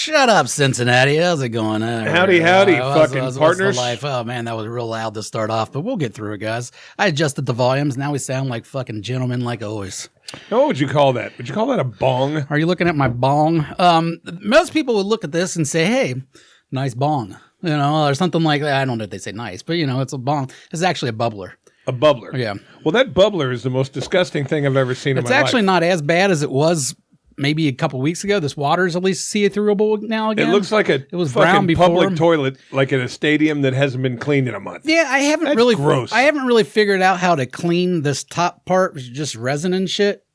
Shut up, Cincinnati. How's it going? Howdy, fucking what's partners. the life? Oh, man, that was real loud to start off, but we'll get through it, guys. I adjusted the volumes. Now we sound like fucking gentlemen like always. Now, what would you call that? Would you call that a bong? Are you looking at my bong? Most people would look at this and say, hey, nice bong. You know, or something like that. I don't know if they say nice, but, you know, it's a bong. It's actually a bubbler. A bubbler. Yeah. Well, that bubbler is the most disgusting thing I've ever seen in my life. It's actually not as bad as it was maybe a couple weeks ago. This water's at least see-throughable now again. It looks like it was brown fucking before. Public toilet, like at a stadium that hasn't been cleaned in a month. Yeah, I haven't gross. I haven't really figured out how to clean this top part, which is just resin and shit,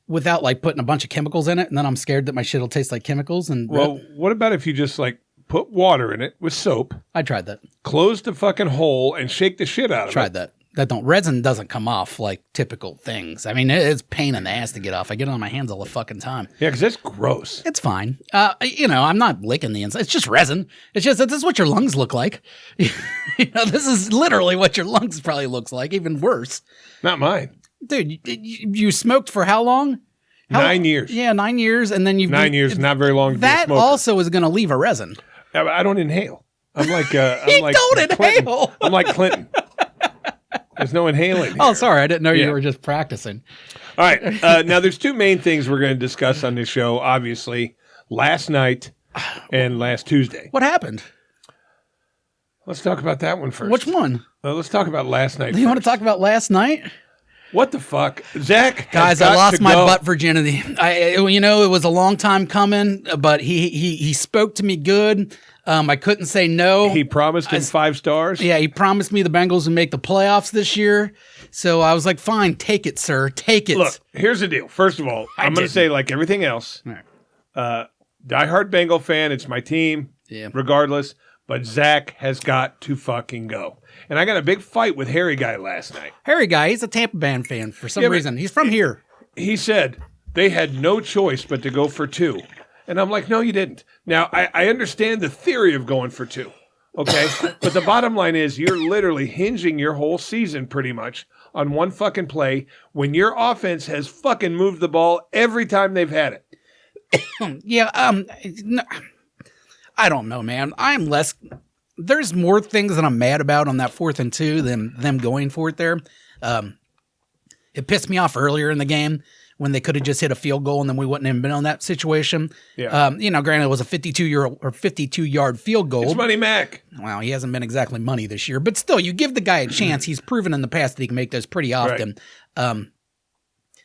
without like putting a bunch of chemicals in it. And then I'm scared that my shit will taste like chemicals. And well, what about if you just like put water in it with soap? I tried that. Close the fucking hole and shake the shit out of it. Tried that. Resin doesn't come off like typical things. I mean, it's pain in the ass to get off. I get it on my hands all the fucking time. Yeah, because that's gross. It's fine. You know, I'm not licking the inside. It's just resin. It's just, this is what your lungs look like. You know, this is literally what your lungs probably looks like, even worse. Not mine. Dude, you smoked for how long? 9 years. Yeah, 9 years. And then you've 9 years, not very long to be a that smoker. also is going to leave a resin. I don't inhale. I'm like, don't inhale. I'm like Clinton. There's no inhaling here. Oh, sorry. I didn't know you were just practicing. All right. Now, there's two main things we're going to discuss on this show, obviously. Last night and last Tuesday. What happened? Let's talk about that one first. Which one? Let's talk about last night. Do you want to talk about last night? What the fuck? Zach, guys, I lost my butt virginity. You know, it was a long time coming, but he spoke to me good. I couldn't say no. He promised him 5 stars. Yeah, he promised me the Bengals would make the playoffs this year. So I was like, fine, take it, sir. Take it. Look, here's the deal. First of all, I'm going to say, like everything else, diehard Bengal fan, it's my team, regardless. But Zach has got to fucking go. And I got a big fight with Harry Guy last night. Harry Guy, he's a Tampa Bay fan for some reason. He's from here. He said they had no choice but to go for 2. And I'm like, no, you didn't. Now, I understand the theory of going for 2, okay? But the bottom line is you're literally hinging your whole season pretty much on one fucking play when your offense has fucking moved the ball every time they've had it. No, I don't know, man. There's more things that I'm mad about on that 4th and 2 than them going for it there. It pissed me off earlier in the game when they could have just hit a field goal and then we wouldn't have been in that situation. Yeah. You know, granted, it was a 52-yard field goal. It's Money Mac. Well, he hasn't been exactly money this year, but still, you give the guy a chance. He's proven in the past that he can make those pretty often. Right.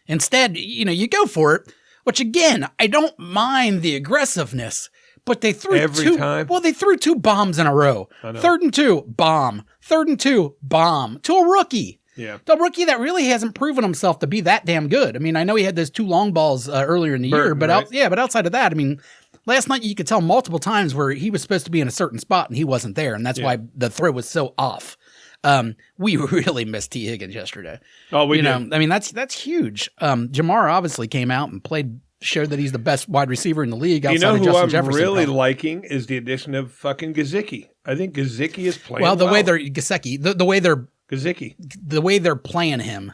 Instead, you know, you go for it, which again, I don't mind the aggressiveness. But they threw every time. Well, they threw 2 bombs in a row. 3rd and 2, bomb. 3rd and 2, bomb to a rookie. Yeah, the rookie that really hasn't proven himself to be that damn good. I mean, I know he had those 2 long balls earlier in the year, but but outside of that, I mean, last night you could tell multiple times where he was supposed to be in a certain spot and he wasn't there, and that's why the throw was so off. We really missed T. Higgins yesterday. Oh, we did. I mean, that's huge. Jamar obviously came out and showed that he's the best wide receiver in the league outside of Justin Jefferson. I'm really liking is the addition of fucking Gesicki. I think Gesicki is playing way they're Gesicki, the way they're Gesicki, the way they're playing him.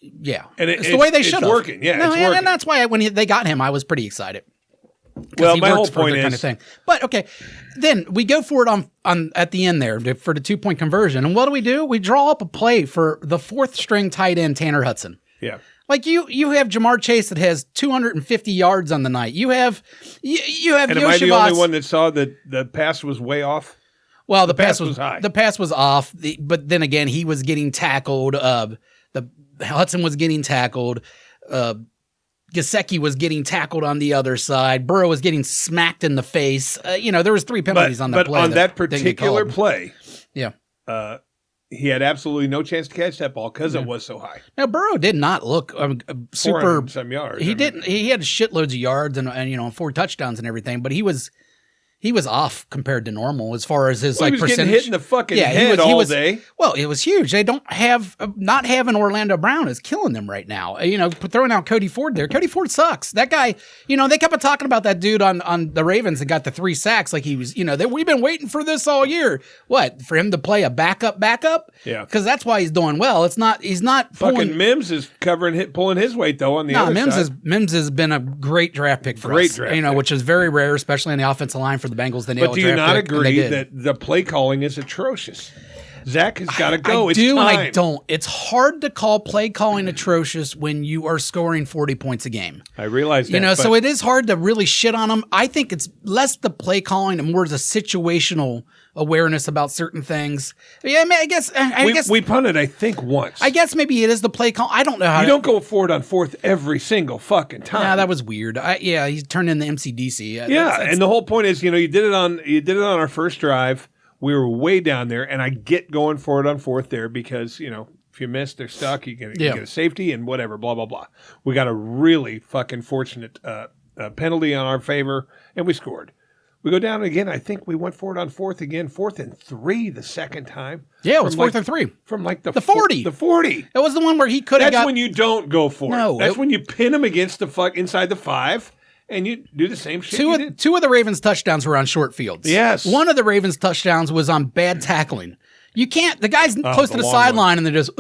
Yeah, and it's the way they should have. It's working. Yeah, it's working. And that's why when they got him, I was pretty excited. Well, my whole point is kind of thing. But okay, then we go for it on at the end there for the 2-point conversion, and what do? We draw up a play for the 4th string tight end Tanner Hudson. Yeah. Like you have Jamar Chase that has 250 yards on the night. You have And am I the only one that saw that the pass was way off? Well, the pass was high. The pass was off. But then again, he was getting tackled. Hudson was getting tackled. Gesicki was getting tackled on the other side. Burrow was getting smacked in the face. You know, there was 3 penalties on that play. But on that particular play, yeah. He had absolutely no chance to catch that ball because it was so high. Now Burrow did not look super. Some yards. He didn't. He had shitloads of yards and 4 touchdowns and everything. But he was he was off compared to normal as far as his he was percentage. getting hit in the fucking head all day. Well, it was huge. They don't have not having Orlando Brown is killing them right now. Throwing out Cody Ford there. Cody Ford sucks. That guy. They kept talking about that dude on the Ravens that got the 3 sacks. Like he was. We've been waiting for this all year. What, for him to play a backup? Yeah, because that's why he's doing well. It's not. He's not. Fucking Mims is pulling his weight though on the other side. Mims has been a great draft pick for us. Which is very rare, especially in the offensive line for the Bengals. But do you not agree that the play calling is atrocious? Zach has got to go. I do and I don't. It's hard to call play calling atrocious when you are scoring 40 points a game. I realize that. So it is hard to really shit on them. I think it's less the play calling and more the situational awareness about certain things. Yeah, I guess we punted, I think, once. I guess maybe it is the play call. I don't know how. You don't go forward on 4th every single fucking time. Yeah, that was weird. He turned into MCDC. And the whole point is, you did it on our first drive. We were way down there, and I get going forward on 4th there because, if you miss, they're stuck. You get a safety and whatever, blah, blah, blah. We got a really fucking fortunate penalty on our favor, and we scored. We go down again. I think we went forward on 4th again, 4th and 3 the second time. Yeah, it was 4th and 3. From the 40. The 40. It was the one where he could have got... That's when you don't go for it. No. That's when you pin him against the inside the 5. And you do the same shit. Two of the Ravens' touchdowns were on short fields. Yes. One of the Ravens' touchdowns was on bad tackling. You can't. The guy's close to the sideline, and they're just.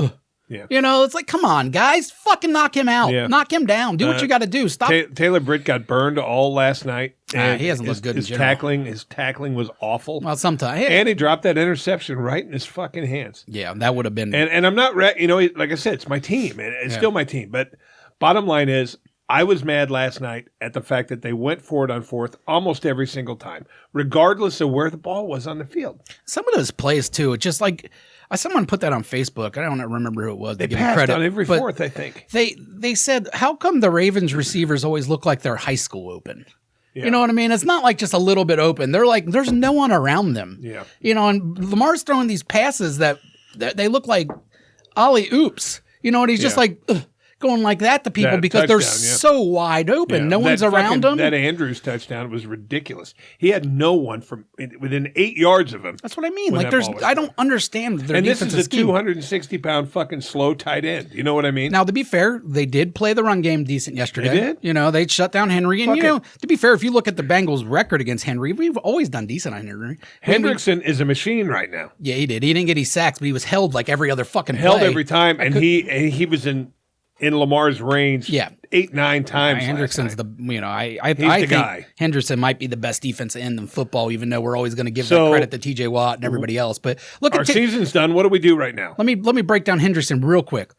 Yeah. It's like, come on, guys, fucking knock him out, knock him down, do what you got to do. Stop. Taylor Britt got burned all last night. He hasn't looked good. His tackling was awful. Well, sometimes, and he dropped that interception right in his fucking hands. Yeah, that would have been. And I'm not, like I said, it's my team. It's still my team. But bottom line is, I was mad last night at the fact that they went forward on 4th almost every single time, regardless of where the ball was on the field. Some of those plays, too, it's just like someone put that on Facebook. I don't remember who it was. They passed credit, on every 4th, I think. They said, how come the Ravens receivers always look like they're high school open? Yeah. You know what I mean? It's not like just a little bit open. They're like, there's no one around them. Yeah. And Lamar's throwing these passes that they look like ollie oops. And he's just like... Ugh. Going like that to people because they're so wide open. No one's around them. That Andrews touchdown was ridiculous. He had no one from within 8 yards of him. That's what I mean. Like I don't understand their defensive scheme. And this is a 260-pound fucking slow tight end. You know what I mean? Now, to be fair, they did play the run game decent yesterday. They did? They shut down Henry. And, to be fair, if you look at the Bengals' record against Henry, we've always done decent on Henry. Hendrickson is a machine right now. Yeah, he did. He didn't get any sacks, but he was held like every other fucking play. Held every time, and he was in Lamar's range 8-9 times. Hendrickson's I think guy. Henderson might be the best defensive end in football, even though we're always going to give that credit to TJ Watt and everybody else. But look, our season's done. What do we do right now? Let me break down Henderson real quick.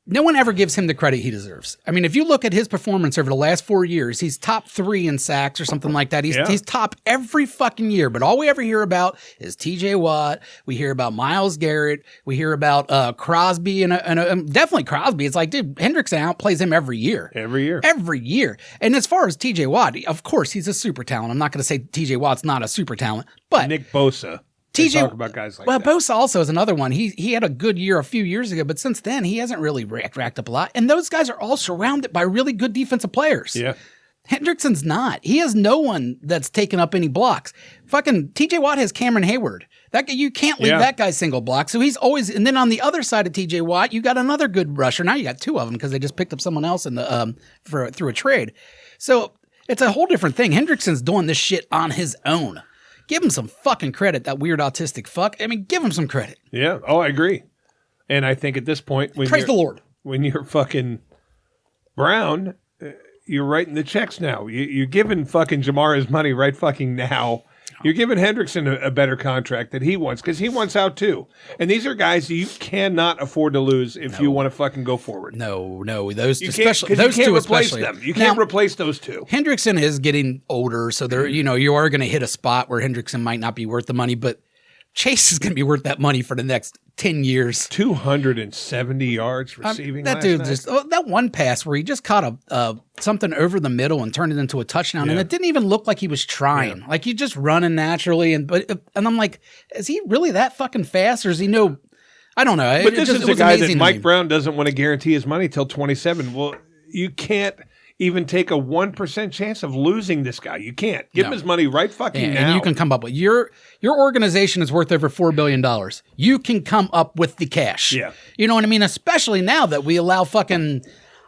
No one ever gives him the credit he deserves. I mean, if you look at his performance over the last 4 years, he's top 3 in sacks or something like that. He's top every fucking year. But all we ever hear about is TJ Watt. We hear about Myles Garrett. We hear about Crosby and definitely Crosby. It's like, dude, Hendrickson outplays him every year. Every year. And as far as TJ Watt, of course, he's a super talent. I'm not going to say TJ Watt's not a super talent, but Nick Bosa. Talk about guys like that. Bosa also is another one. He had a good year a few years ago, but since then he hasn't really racked up a lot. And those guys are all surrounded by really good defensive players. Yeah. Hendrickson's not. He has no one that's taken up any blocks. Fucking TJ Watt has Cameron Hayward. You can't leave that guy single block. So he's always, and then on the other side of TJ Watt, you got another good rusher. Now you got 2 of them because they just picked up someone else in the through a trade. So it's a whole different thing. Hendrickson's doing this shit on his own. Give him some fucking credit, that weird autistic fuck. I mean, give him some credit. Yeah. Oh, I agree. And I think at this point, praise the Lord. When you're fucking Brown, you're writing the checks now. You're giving fucking Jamar his money right fucking now. You're giving Hendrickson a better contract that he wants because he wants out too. And these are guys you cannot afford to lose if you want to fucking go forward. No, those you especially those two replace especially. them. You can't replace those two. Hendrickson is getting older, so there you are going to hit a spot where Hendrickson might not be worth the money, but Chase is going to be worth that money for the next 10 years. 270 yards receiving. That dude that one pass where he just caught something over the middle and turned it into a touchdown, and it didn't even look like he was trying. Yeah. Like, he just running naturally, and I'm like, is he really that fucking fast, or is he no? I don't know. But this is a guy that Mike Brown doesn't want to guarantee his money till 27. Well, you can't. even take a 1% chance of losing this guy. You can't. Give him his money right fucking now. And you can come up with your organization is worth over $4 billion. You can come up with the cash. Yeah. You know what I mean? Especially now that we allow fucking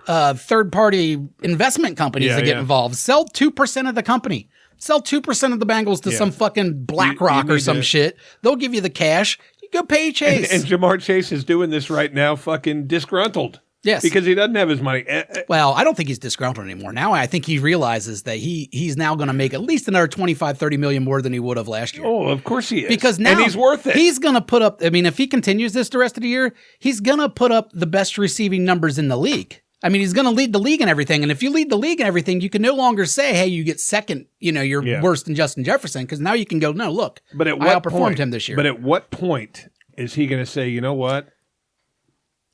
third-party investment companies to get involved. Sell 2% of the company. Sell 2% of the Bengals to some fucking BlackRock or some shit. They'll give you the cash. You go pay Chase. And Jamar Chase is doing this right now, fucking disgruntled. Yes. Because he doesn't have his money. Well, I don't think he's disgruntled anymore. Now I think he realizes that he's now going to make at least another 25, 30 million more than he would have last year. Oh, of course he is. Because now and he's worth it. He's going to put up, I mean, if he continues this the rest of the year, he's going to put up the best receiving numbers in the league. I mean, he's going to lead the league in everything. And if you lead the league in everything, you can no longer say, hey, you get second, you're worse than Justin Jefferson. Because now you can go, no, look, but I outperformed him this year. But at what point is he going to say, you know what?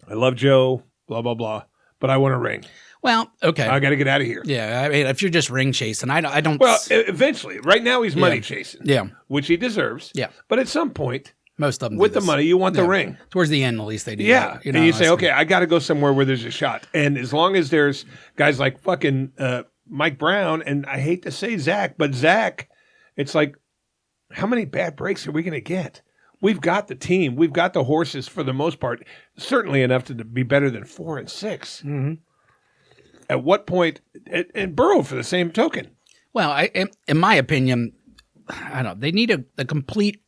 I love Joe, blah, blah, blah. But I want a ring. Well, okay. I got to get out of here. Yeah, I mean, if you're just ring chasing, I don't. Well, eventually. Right now, he's money chasing. Yeah. Which he deserves. Yeah. But at some point, most of them with the money, you want the ring. Towards the end, at least they do. Yeah. That, and you say, okay, I got to go somewhere where there's a shot. And as long as there's guys like fucking Mike Brown, and I hate to say Zach, but Zach, it's like, how many bad breaks are we going to get? We've got the team. We've got the horses for the most part. Certainly enough to be better than 4 and 6. Mm-hmm. At what point, and Burrow for the same token. Well, in my opinion, I don't know. They need a complete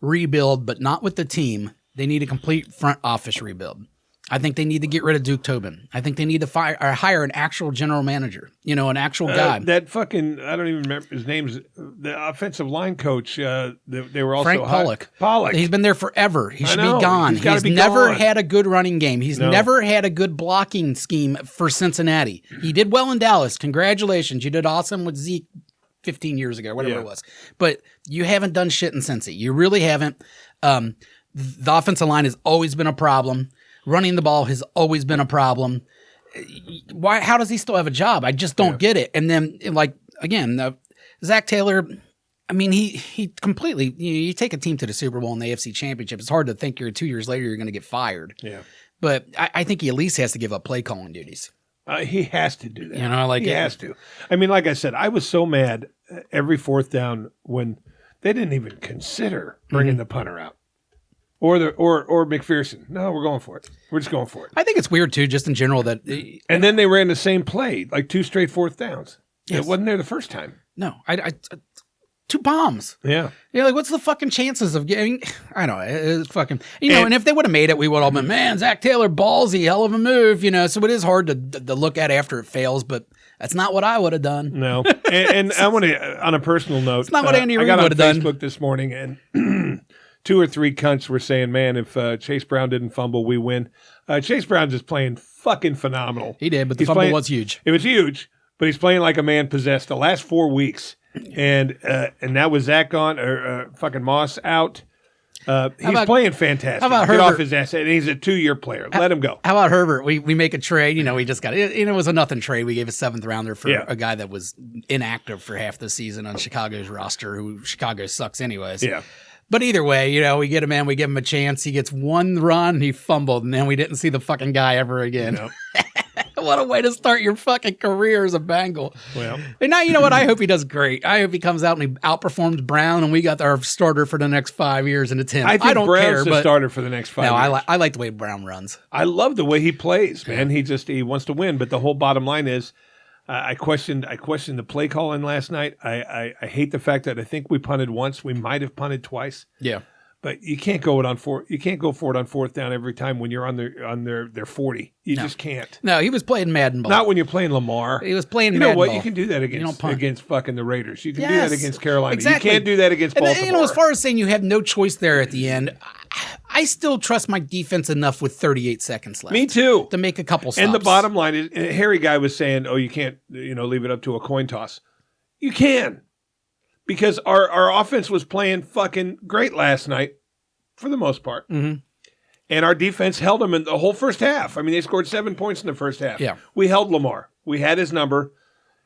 rebuild, but not with the team. They need a complete front office rebuild. I think they need to get rid of Duke Tobin. I think they need to hire an actual general manager, an actual guy. That fucking, I don't even remember his name's the offensive line coach. They were also Frank Pollock. Pollock. He's been there forever. He should be know. gone. He's never gone. had a good running game. He's never had a good blocking scheme for Cincinnati. He did well in Dallas. Congratulations. You did awesome with Zeke 15 years ago, whatever it was. But you haven't done shit in Cincy. You really haven't. The offensive line has always been a problem. Running the ball has always been a problem. Why? How does he still have a job? I just don't get it. And then, Zac Taylor, I mean, he completely, you take a team to the Super Bowl and the AFC Championship, it's hard to think 2 years later you're going to get fired. Yeah. But I think he at least has to give up play calling duties. He has to do that. He has to. I mean, like I said, I was so mad every fourth down when they didn't even consider bringing the punter out. Or McPherson. No, we're going for it. We're just going for it. I think it's weird too, just in general that. And then they ran the same play, like 2 straight fourth downs. Yes. It wasn't there the first time. No, I 2 bombs. Yeah. Like what's the fucking chances of getting? I don't know. It's fucking. And if they would have made it, we would all been, man, Zac Taylor, ballsy, hell of a move. So it is hard to look at after it fails, but. That's not what I would have done. No. And I want to, on a personal note, it's not what Andy Reid would have done. I got on Facebook this morning, and 2 or 3 cunts were saying, man, if Chase Brown didn't fumble, we win. Chase Brown's just playing fucking phenomenal. He did, but the fumble was huge. It was huge, but he's playing like a man possessed the last 4 weeks. And now with Zach gone, or fucking Moss out, he's playing fantastic. How about Get Herbert? off his ass, and he's a 2-year player. Let him go. How about Herbert? We make a trade. We just got it. It was a nothing trade. We gave a 7th rounder for a guy that was inactive for half the season on Chicago's roster, who Chicago sucks anyways. Yeah. But either way, we get him in, we give him a chance. He gets 1 run, he fumbled, and then we didn't see the fucking guy ever again. Nope. What a way to start your fucking career as a Bengal. Well, and now, you know what? I hope he does great. I hope he comes out and he outperforms Brown, and we got our starter for the next 5 years, and it's him. I think don't Brown's care, the but starter for the next 5 years. I like the way Brown runs. I love the way he plays, man. He wants to win, but the whole bottom line is, I questioned the play calling last night. I hate the fact that I think we punted once. We might have punted twice. Yeah. But you can't go for it on fourth down every time when you're on their 40. You just can't. No, he was playing Madden ball. Not when you're playing Lamar. He was playing You Madden know what? ball. You can do that against fucking the Raiders. You can do that against Carolina. Exactly. You can't do that against Baltimore. And, as far as saying you have no choice there at the end, I still trust my defense enough with 38 seconds left. Me too. To make a couple stops. And the bottom line is, Harry Guy was saying, "Oh, you can't, leave it up to a coin toss." You can, because our offense was playing fucking great last night, for the most part, and our defense held them in the whole first half. I mean, they scored 7 points in the first half. Yeah, we held Lamar. We had his number.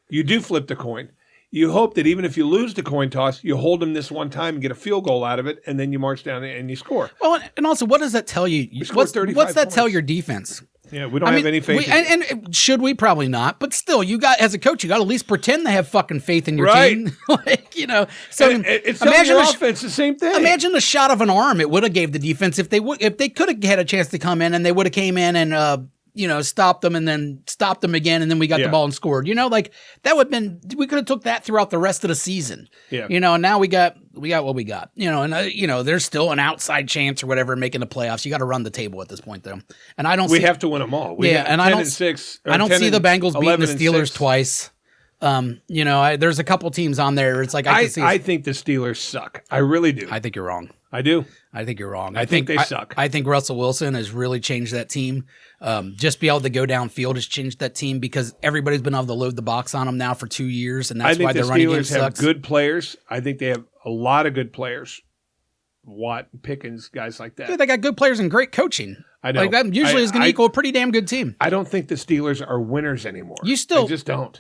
You do flip the coin. You hope that even if you lose the coin toss, you hold him this one time and get a field goal out of it, and then you march down and you score. Well, and also, what does that tell you? What's that tell your defense? Yeah, we don't have any faith in you. And should we? Probably not. But still, as a coach, you got to at least pretend to have fucking faith in your team. So it's imagine your offense, the same thing. Imagine the shot of an arm it would have gave the defense if they could have had a chance to come in and they would have came in and stopped them and then stopped them again and then we got the ball and scored. That would have been, we could have took that throughout the rest of the season. Yeah. And now we got what we got. There's still an outside chance or whatever making the playoffs. You got to run the table at this point though. And I don't. We have to win them all. And I don't see the Bengals beating the Steelers twice. There's a couple teams on there. It's like I think the Steelers suck. I really do. I think you're wrong. I do. I think you're wrong. I think they suck. I think Russell Wilson has really changed that team. Just be able to go downfield has changed that team because everybody's been able to load the box on them now for 2 years, and that's why their running game sucks. I think the Steelers have good players. I think they have a lot of good players. Watt, Pickens, guys like that. Dude, they got good players and great coaching. I know. Like that usually is going to equal a pretty damn good team. I don't think the Steelers are winners anymore. I just don't.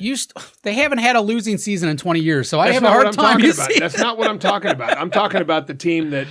They haven't had a losing season in 20 years, so I have a hard time. That's not what I'm talking about. I'm talking about the team that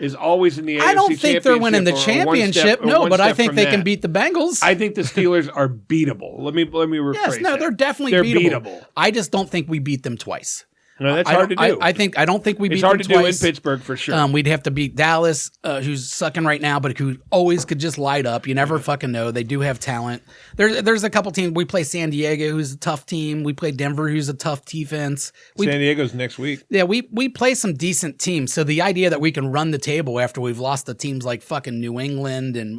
is always in the AFC Championship. I don't think they're winning the championship, but I think they can beat the Bengals. I think the Steelers are beatable. Let me rephrase Yes, no, that. they're definitely beatable. I just don't think we beat them twice. No, that's hard to do. I don't think we beat them twice. It's hard to do in Pittsburgh for sure. We'd have to beat Dallas, who's sucking right now, but who always could just light up. You never fucking know. They do have talent. There's a couple teams. We play San Diego, who's a tough team. We play Denver, who's a tough defense. San Diego's next week. Yeah, we play some decent teams. So the idea that we can run the table after we've lost to teams like fucking New England and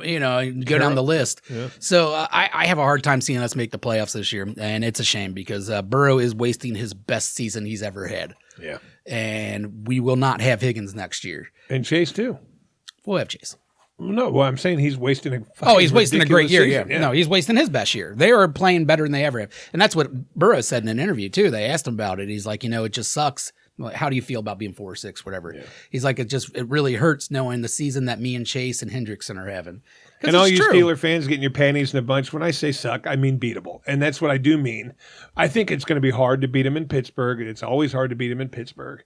go down the list. Yeah. So I have a hard time seeing us make the playoffs this year, and it's a shame because Burrow is wasting his best season he's ever had. Yeah. And we will not have Higgins next year. And Chase, too. We'll have Chase. No, well, I'm saying he's wasting he's wasting a great year, yeah. No, he's wasting his best year. They are playing better than they ever have. And that's what Burrow said in an interview, too. They asked him about it. He's like, it just sucks. How do you feel about being 4-6, whatever? Yeah. He's like, it really hurts knowing the season that me and Chase and Hendrickson are having. And all you Steeler fans getting your panties in a bunch, when I say suck, I mean beatable. And that's what I do mean. I think it's going to be hard to beat them in Pittsburgh. It's always hard to beat them in Pittsburgh.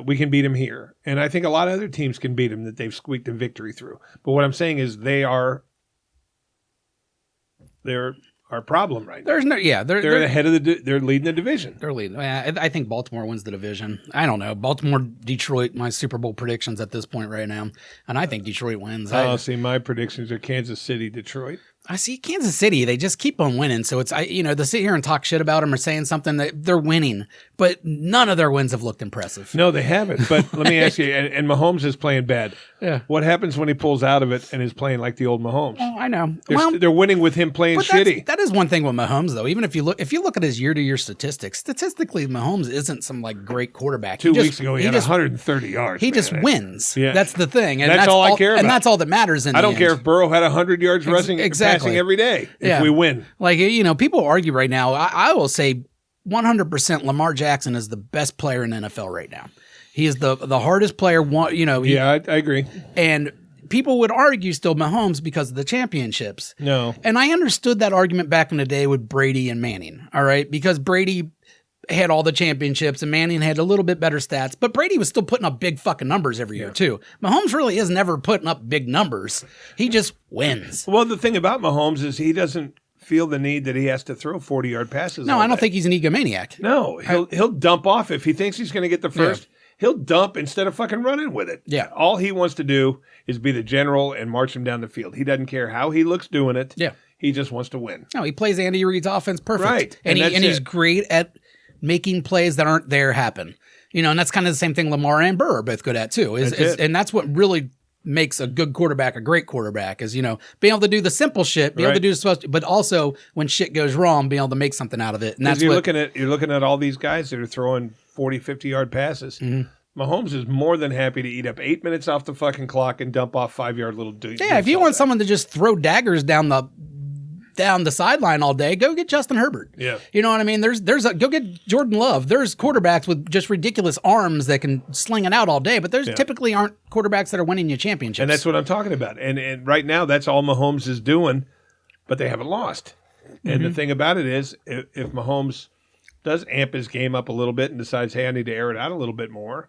We can beat them here. And I think a lot of other teams can beat them that they've squeaked a victory through. But what I'm saying is they're our problem right now. They're the head of they're leading the division. They're leading. I think Baltimore wins the division. I don't know. Baltimore, Detroit, my Super Bowl predictions at this point right now. And I think Detroit wins. See, my predictions are Kansas City, Detroit. I see Kansas City. They just keep on winning. So it's, to sit here and talk shit about them or saying something that they're winning, but none of their wins have looked impressive. No, they haven't. But let me ask you, and Mahomes is playing bad. Yeah. What happens when he pulls out of it and is playing like the old Mahomes? Oh, I know. They're winning with him playing shitty. That is one thing with Mahomes, though. Even if you look at his year-to-year statistics, statistically, Mahomes isn't some great quarterback. 2 weeks ago, he had 130 yards. He just wins. Yeah. That's the thing. And that's all I care about. And that's all that matters in I don't care if Burrow had 100 yards rushing passing every day. If we win. Like, people argue right now. I will say 100% Lamar Jackson is the best player in the NFL right now. He is the hardest player. I agree. And people would argue still Mahomes because of the championships. No. And I understood that argument back in the day with Brady and Manning, all right? Because Brady had all the championships and Manning had a little bit better stats, but Brady was still putting up big fucking numbers every year too. Mahomes really is never putting up big numbers. He just wins. Well, the thing about Mahomes is he doesn't feel the need that he has to throw 40-yard passes. No, I don't think he's an egomaniac. No, he'll dump off if he thinks he's going to get the first. Yeah. He'll dump instead of fucking running with it. Yeah. All he wants to do is be the general and march him down the field. He doesn't care how he looks doing it. Yeah. He just wants to win. No, he plays Andy Reid's offense perfect. Right. And he's great at making plays that aren't there happen. And that's kind of the same thing Lamar and Burr are both good at too. And that's what really makes a good quarterback a great quarterback is, being able to do the simple shit, be able to do the supposed to, but also when shit goes wrong, being able to make something out of it. And that's you're looking at all these guys that are throwing 40, 50-yard passes. Mm-hmm. Mahomes is more than happy to eat up 8 minutes off the fucking clock and dump off 5-yard little dudes. Yeah, if you want someone to just throw daggers down the sideline all day, go get Justin Herbert. Yeah. You know what I mean? Go get Jordan Love. There's quarterbacks with just ridiculous arms that can sling it out all day, but there's typically aren't quarterbacks that are winning you championships. And that's what I'm talking about. And right now, that's all Mahomes is doing, but they haven't lost. And the thing about it is, if Mahomes does amp his game up a little bit and decides, hey, I need to air it out a little bit more,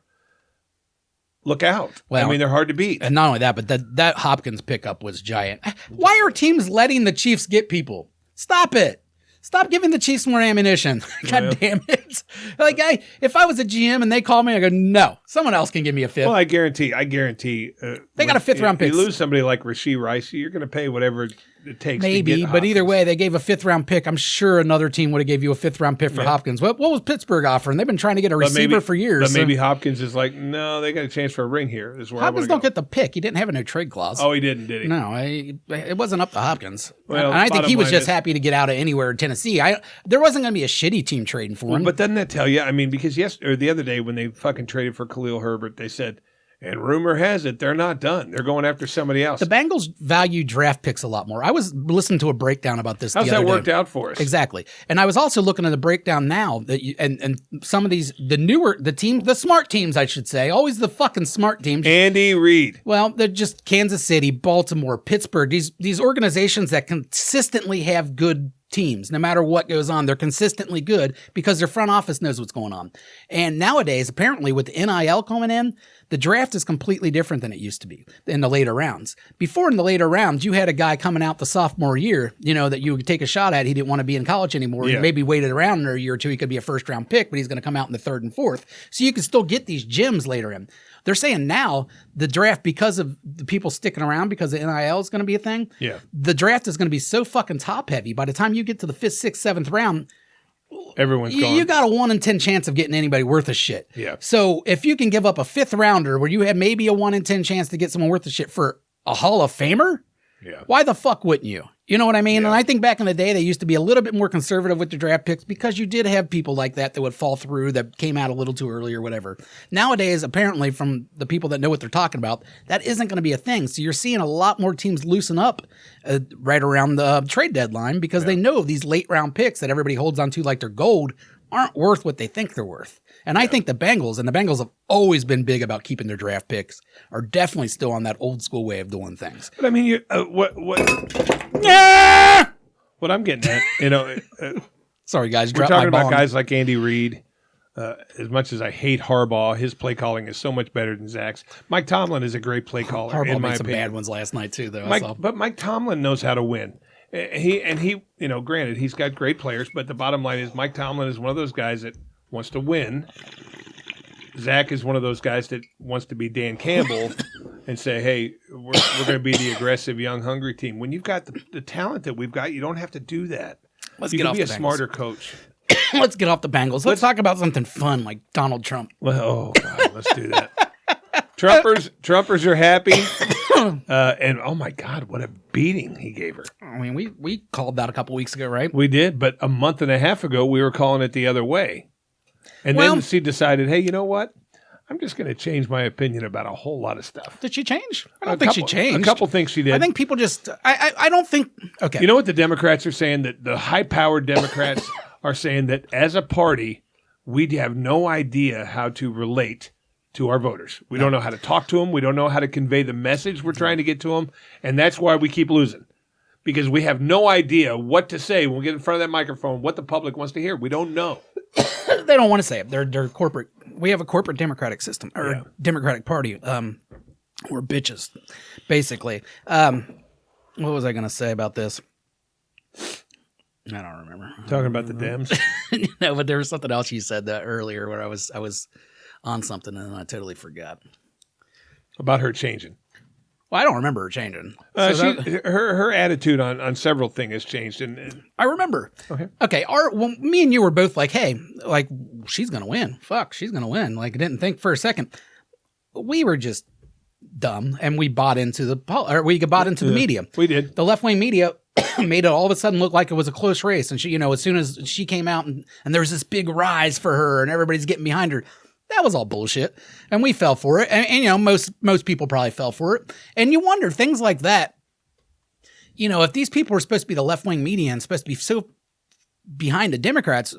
look out. Well, I mean, they're hard to beat. And not only that, but that Hopkins pickup was giant. Why are teams letting the Chiefs get people? Stop it. Stop giving the Chiefs more ammunition. God damn it. Like, if I was a GM and they call me, I go, no, someone else can give me a fifth. Well, I guarantee. They got a fifth-round pick. You lose somebody like Rashee Rice, you're going to pay whatever it takes. Maybe, to get but either Hopkins. way, they gave a fifth-round pick. I'm sure another team would have gave you a fifth-round pick for Hopkins. What was Pittsburgh offering? They've been trying to get a receiver for years. But maybe Hopkins is like, no, they got a chance for a ring here. This is where Hopkins don't get the pick. He didn't have a no trade clause. Oh, he didn't, did he? No, it wasn't up to Hopkins. Well, and I think he was just is, happy to get out of anywhere in Tennessee. There wasn't going to be a shitty team trading for him. But doesn't that tell you? I mean, because the other day when they fucking traded for Khalil Herbert, they said, and rumor has it, they're not done. They're going after somebody else. The Bengals value draft picks a lot more. I was listening to a breakdown about this. How's that worked out for us? Exactly. And I was also looking at the breakdown now that and some of these, the smart teams, I should say, always the fucking smart teams. Andy Reid. Well, they're just Kansas City, Baltimore, Pittsburgh, these organizations that consistently have good teams. No matter what goes on, they're consistently good because their front office knows what's going on. And nowadays, apparently with the NIL coming in, the draft is completely different than it used to be in the later rounds. Before, in the later rounds, you had a guy coming out the sophomore year, that you would take a shot at. He didn't want to be in college anymore. Yeah. He maybe waited around a year or two. He could be a first-round pick, but he's going to come out in the third and fourth. So you can still get these gems later in. They're saying now the draft, because of the people sticking around, because the NIL is going to be a thing, the draft is going to be so fucking top-heavy. By the time you get to the 5th, 6th, 7th round, everyone's gone. You got a 1 in 10 chance of getting anybody worth a shit. Yeah. So if you can give up a 5th rounder where you have maybe a 1 in 10 chance to get someone worth a shit for a Hall of Famer, why the fuck wouldn't you? You know what I mean? Yeah. And I think back in the day, they used to be a little bit more conservative with their draft picks because you did have people like that would fall through, that came out a little too early or whatever. Nowadays, apparently, from the people that know what they're talking about, that isn't going to be a thing. So you're seeing a lot more teams loosen up right around the trade deadline because they know these late round picks that everybody holds on to like they're gold aren't worth what they think they're worth. And I think the Bengals have always been big about keeping their draft picks, are definitely still on that old school way of doing things. But I mean, what I'm getting at, sorry guys, we're talking about guys like Andy Reid. As much as I hate Harbaugh, his play calling is so much better than Zach's. Mike Tomlin is a great play caller. Harbaugh in my made some opinion. bad ones last night too, though. But Mike Tomlin knows how to win. He, granted, he's got great players, but the bottom line is Mike Tomlin is one of those guys that wants to win. Zach is one of those guys that wants to be Dan Campbell and say, hey, we're going to be the aggressive, young, hungry team. When you've got the talent that we've got, you don't have to do that. You can be a smarter coach. Let's get off the Bengals. Let's talk about something fun like Donald Trump. Well, oh, God, let's do that. Trumpers are happy. And oh my God, what a beating he gave her. I mean, we called that a couple weeks ago, right? We did, but a month and a half ago, we were calling it the other way. And then she decided, hey, you know what? I'm just going to change my opinion about a whole lot of stuff. Did she change? I don't think she changed. A couple things she did. I think people just, I don't think, okay. You know what the Democrats are saying? That the high-powered Democrats are saying that as a party, we have no idea how to relate to our voters. We don't know how to talk to them. We don't know how to convey the message we're trying to get to them. And that's why we keep losing. Because we have no idea what to say when we get in front of that microphone, what the public wants to hear. We don't know. They don't want to say it. They're corporate. We have a corporate democratic system or Democratic Party. We're bitches, basically. What was I going to say about this? I don't remember. Talking about the Dems? No, but there was something else you said that earlier where I was on something and I totally forgot. About her changing. Well, I don't remember her changing. Her attitude on several things has changed. And I remember. Okay. Me and you were both like, hey, like, she's going to win. Fuck, she's going to win. Like, I didn't think for a second. We were just dumb and we bought into the media. We did. The left-wing media made it all of a sudden look like it was a close race. And she, as soon as she came out and there was this big rise for her and everybody's getting behind her, that was all bullshit. And we fell for it. And most people probably fell for it. And you wonder, things like that, if these people were supposed to be the left-wing media and supposed to be so behind the Democrats,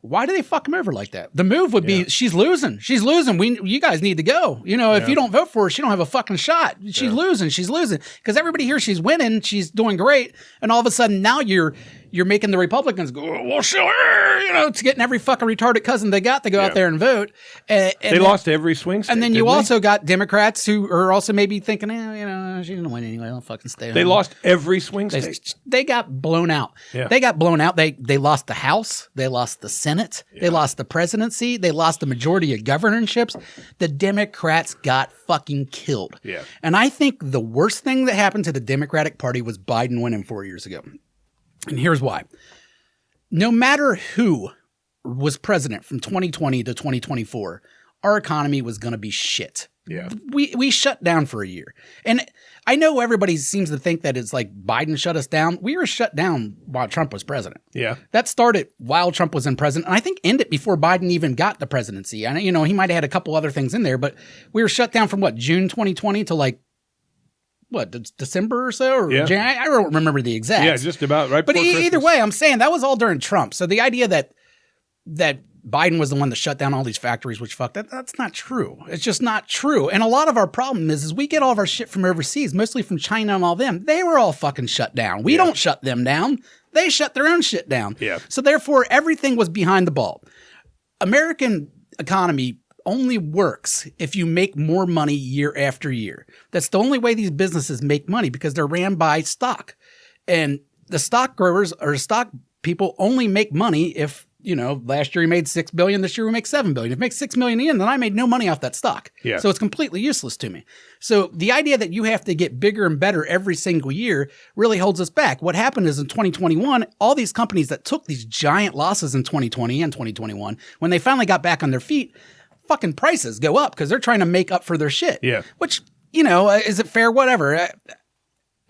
why do they fuck them over like that? The move would be, she's losing. She's losing. You guys need to go. If you don't vote for her, she don't have a fucking shot. She's losing. She's losing. Because everybody here, she's winning. She's doing great. And all of a sudden now you're you're making the Republicans go, well, sure, it's getting every fucking retarded cousin they got to go out there and vote. And they lost every swing state. And then you also got Democrats who are also maybe thinking, she didn't win anyway. I'll fucking stay home. They lost every swing state. They got blown out. Yeah. They got blown out. They lost the House. They lost the Senate. Yeah. They lost the presidency. They lost the majority of governorships. The Democrats got fucking killed. Yeah. And I think the worst thing that happened to the Democratic Party was Biden winning 4 years ago. And here's why. No matter who was president from 2020 to 2024, our economy was going to be shit. Yeah. We shut down for a year. And I know everybody seems to think that it's like Biden shut us down. We were shut down while Trump was president. Yeah. That started while Trump was in president. And I think ended before Biden even got the presidency. And, he might have had a couple other things in there, but we were shut down from June 2020 to December or so? Or January? I don't remember the exact. Yeah, just about right. But either way, I'm saying that was all during Trump. So the idea that Biden was the one that shut down all these factories, which that's not true. It's just not true. And a lot of our problem is we get all of our shit from overseas, mostly from China and all them. They were all fucking shut down. We don't shut them down. They shut their own shit down. Yeah. So therefore, everything was behind the ball. American economy only works if you make more money year after year. That's the only way these businesses make money because they're ran by stock. And the stock growers or stock people only make money if, last year we made $6 billion, this year we make $7 billion. If it makes $6 million in, then I made no money off that stock. Yeah. So it's completely useless to me. So the idea that you have to get bigger and better every single year really holds us back. What happened is in 2021, all these companies that took these giant losses in 2020 and 2021, when they finally got back on their feet, fucking prices go up because they're trying to make up for their shit. Yeah. Which, is it fair? Whatever.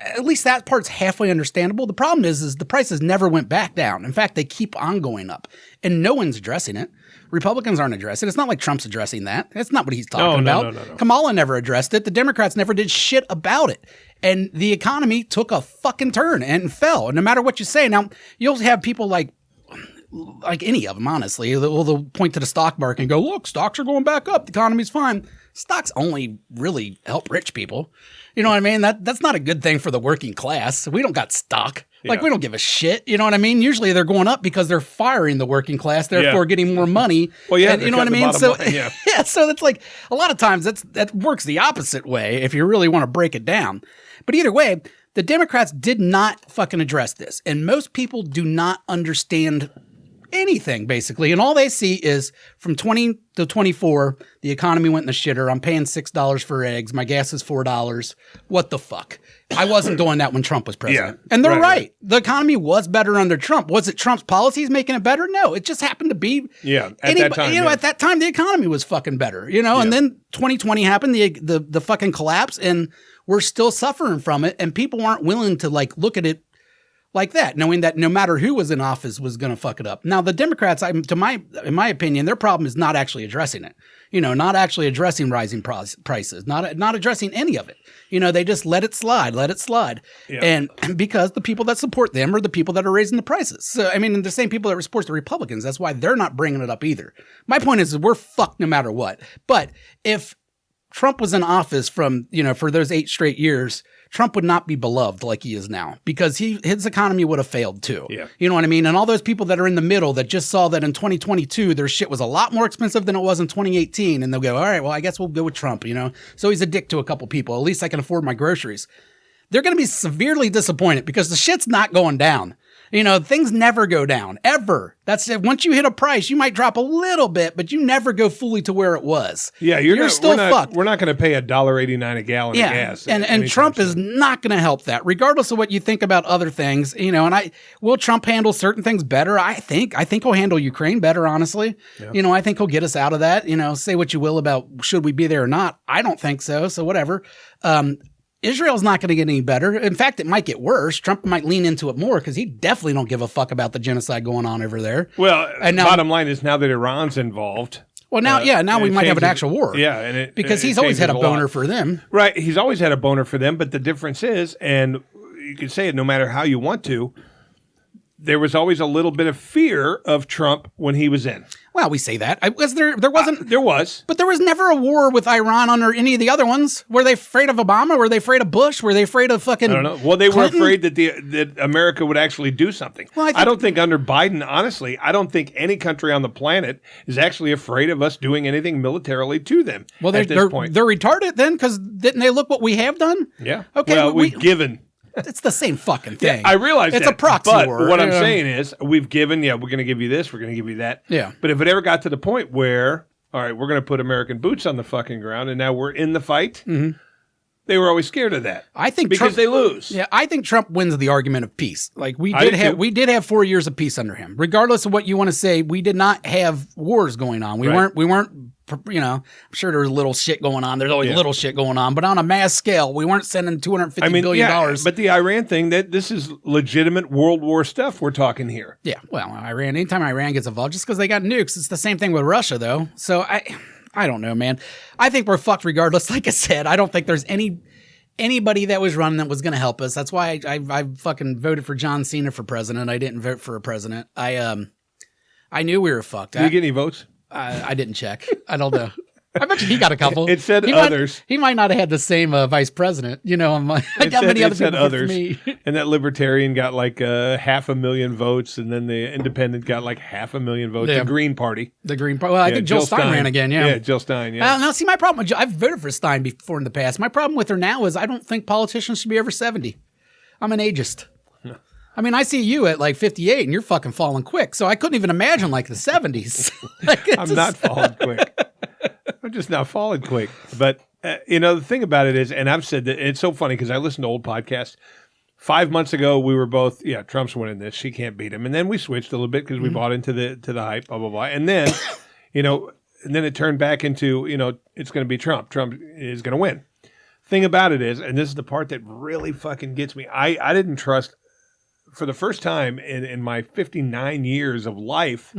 At least that part's halfway understandable. The problem is the prices never went back down. In fact, they keep on going up. And no one's addressing it. Republicans aren't addressing it. It's not like Trump's addressing that. That's not what he's talking about. No. Kamala never addressed it. The Democrats never did shit about it. And the economy took a fucking turn and fell. And no matter what you say, now you'll have people like any of them, honestly, they'll point to the stock market and go, look, stocks are going back up. The economy's fine. Stocks only really help rich people. You know what I mean? That's not a good thing for the working class. We don't got stock. Like, we don't give a shit. You know what I mean? Usually they're going up because they're firing the working class, therefore getting more money. Well, yeah. And, you know what I mean? So, yeah. So it's like a lot of times that works the opposite way if you really want to break it down. But either way, the Democrats did not fucking address this. And most people do not understand anything, basically. And all they see is from 20 to 24, the economy went in the shitter. I'm paying $6 for eggs. My gas is $4. What the fuck? I wasn't doing that when Trump was president. Yeah, and they're right. The economy was better under Trump. Was it Trump's policies making it better? No, it just happened to be. Yeah, at that time. At that time, the economy was fucking better, and then 2020 happened, the fucking collapse, and we're still suffering from it. And people aren't willing to look at it like that, knowing that no matter who was in office was going to fuck it up. Now, the Democrats, in my opinion, their problem is not actually addressing it. Not actually addressing rising prices, not addressing any of it. They just let it slide. Yeah. And because the people that support them are the people that are raising the prices. So, the same people that support the Republicans, that's why they're not bringing it up either. My point is we're fucked no matter what. But if Trump was in office for those 8 straight years, Trump would not be beloved like he is now because his economy would have failed too. Yeah. You know what I mean? And all those people that are in the middle that just saw that in 2022, their shit was a lot more expensive than it was in 2018. And they'll go, all right, well, I guess we'll go with Trump, So he's a dick to a couple people. At least I can afford my groceries. They're going to be severely disappointed because the shit's not going down. Things never go down, ever. That's it. Once you hit a price, you might drop a little bit, but you never go fully to where it was. Yeah, you're still fucked. We're not going to pay $1.89 a gallon of gas. And Trump is not going to help that, regardless of what you think about other things. And will Trump handle certain things better? I think he'll handle Ukraine better, honestly. Yeah. I think he'll get us out of that. Say what you will about should we be there or not. I don't think so. So whatever. Israel's not going to get any better. In fact, it might get worse. Trump might lean into it more because he definitely don't give a fuck about the genocide going on over there. Well, and now, bottom line is now that Iran's involved. Well, now we might have an actual war. Yeah, because he's always had a boner for them. Right, he's always had a boner for them. But the difference is, and you can say it no matter how you want to, there was always a little bit of fear of Trump when he was in. Well, we say that. Was there wasn't. There was. But there was never a war with Iran under any of the other ones. Were they afraid of Obama? Were they afraid of Bush? Were they afraid of fucking I don't know. Well, they Clinton? were afraid that America would actually do something. Well, I don't think under Biden, honestly, I don't think any country on the planet is actually afraid of us doing anything militarily to them Well, at this point. they're retarded then, because didn't they look what we have done? Yeah. Okay. Well, we've given. It's the same fucking thing. I realize it's that, a proxy but war. what I'm saying is we've given, we're going to give you this, we're going to give you that. Yeah. But if it ever got to the point where, all right, we're going to put American boots on the fucking ground and now we're in the fight, they were always scared of that. I think because Trump, they lose. Yeah, I think Trump wins the argument of peace. Like we I do too. did have 4 years of peace under him. Regardless of what you want to say, we did not have wars going on. We Right. weren't. I'm sure there was little shit going on. There's always little shit going on, but on a mass scale, we weren't sending $250 billion. But the Iran thing, this is legitimate World War stuff we're talking here. Yeah, well, Iran. Anytime Iran gets involved, just because they got nukes, it's the same thing with Russia, though. So I don't know, man. I think we're fucked regardless. Like I said, I don't think there's anybody that was running that was going to help us. That's why I fucking voted for John Cena for president. I didn't vote for a president. I knew we were fucked. Did you get any votes? I didn't check. I don't know. I bet you he got a couple. It said he others. He might not have had the same vice president. I got many other people others. for me. And that libertarian got like 500,000 votes, and then the independent got like 500,000 votes. Yeah. The Green Party. The Green Party. Well, I think Jill Stein ran again. Yeah, Jill Stein. Yeah. Now, see, my problem with I've voted for Stein before in the past. My problem with her now is I don't think politicians should be over 70. I'm an ageist. I mean, I see you at like 58 and you're fucking falling quick. So I couldn't even imagine like the 70s. I'm not falling quick. I'm just not falling quick. But, the thing about it is, and I've said that it's so funny because I listen to old podcasts. 5 months ago, we were both, Trump's winning this. She can't beat him. And then we switched a little bit because we bought into the hype, blah, blah, blah. And then, and then it turned back into, it's going to be Trump. Trump is going to win. Thing about it is, and this is the part that really fucking gets me, I didn't trust. For the first time in my 59 years of life,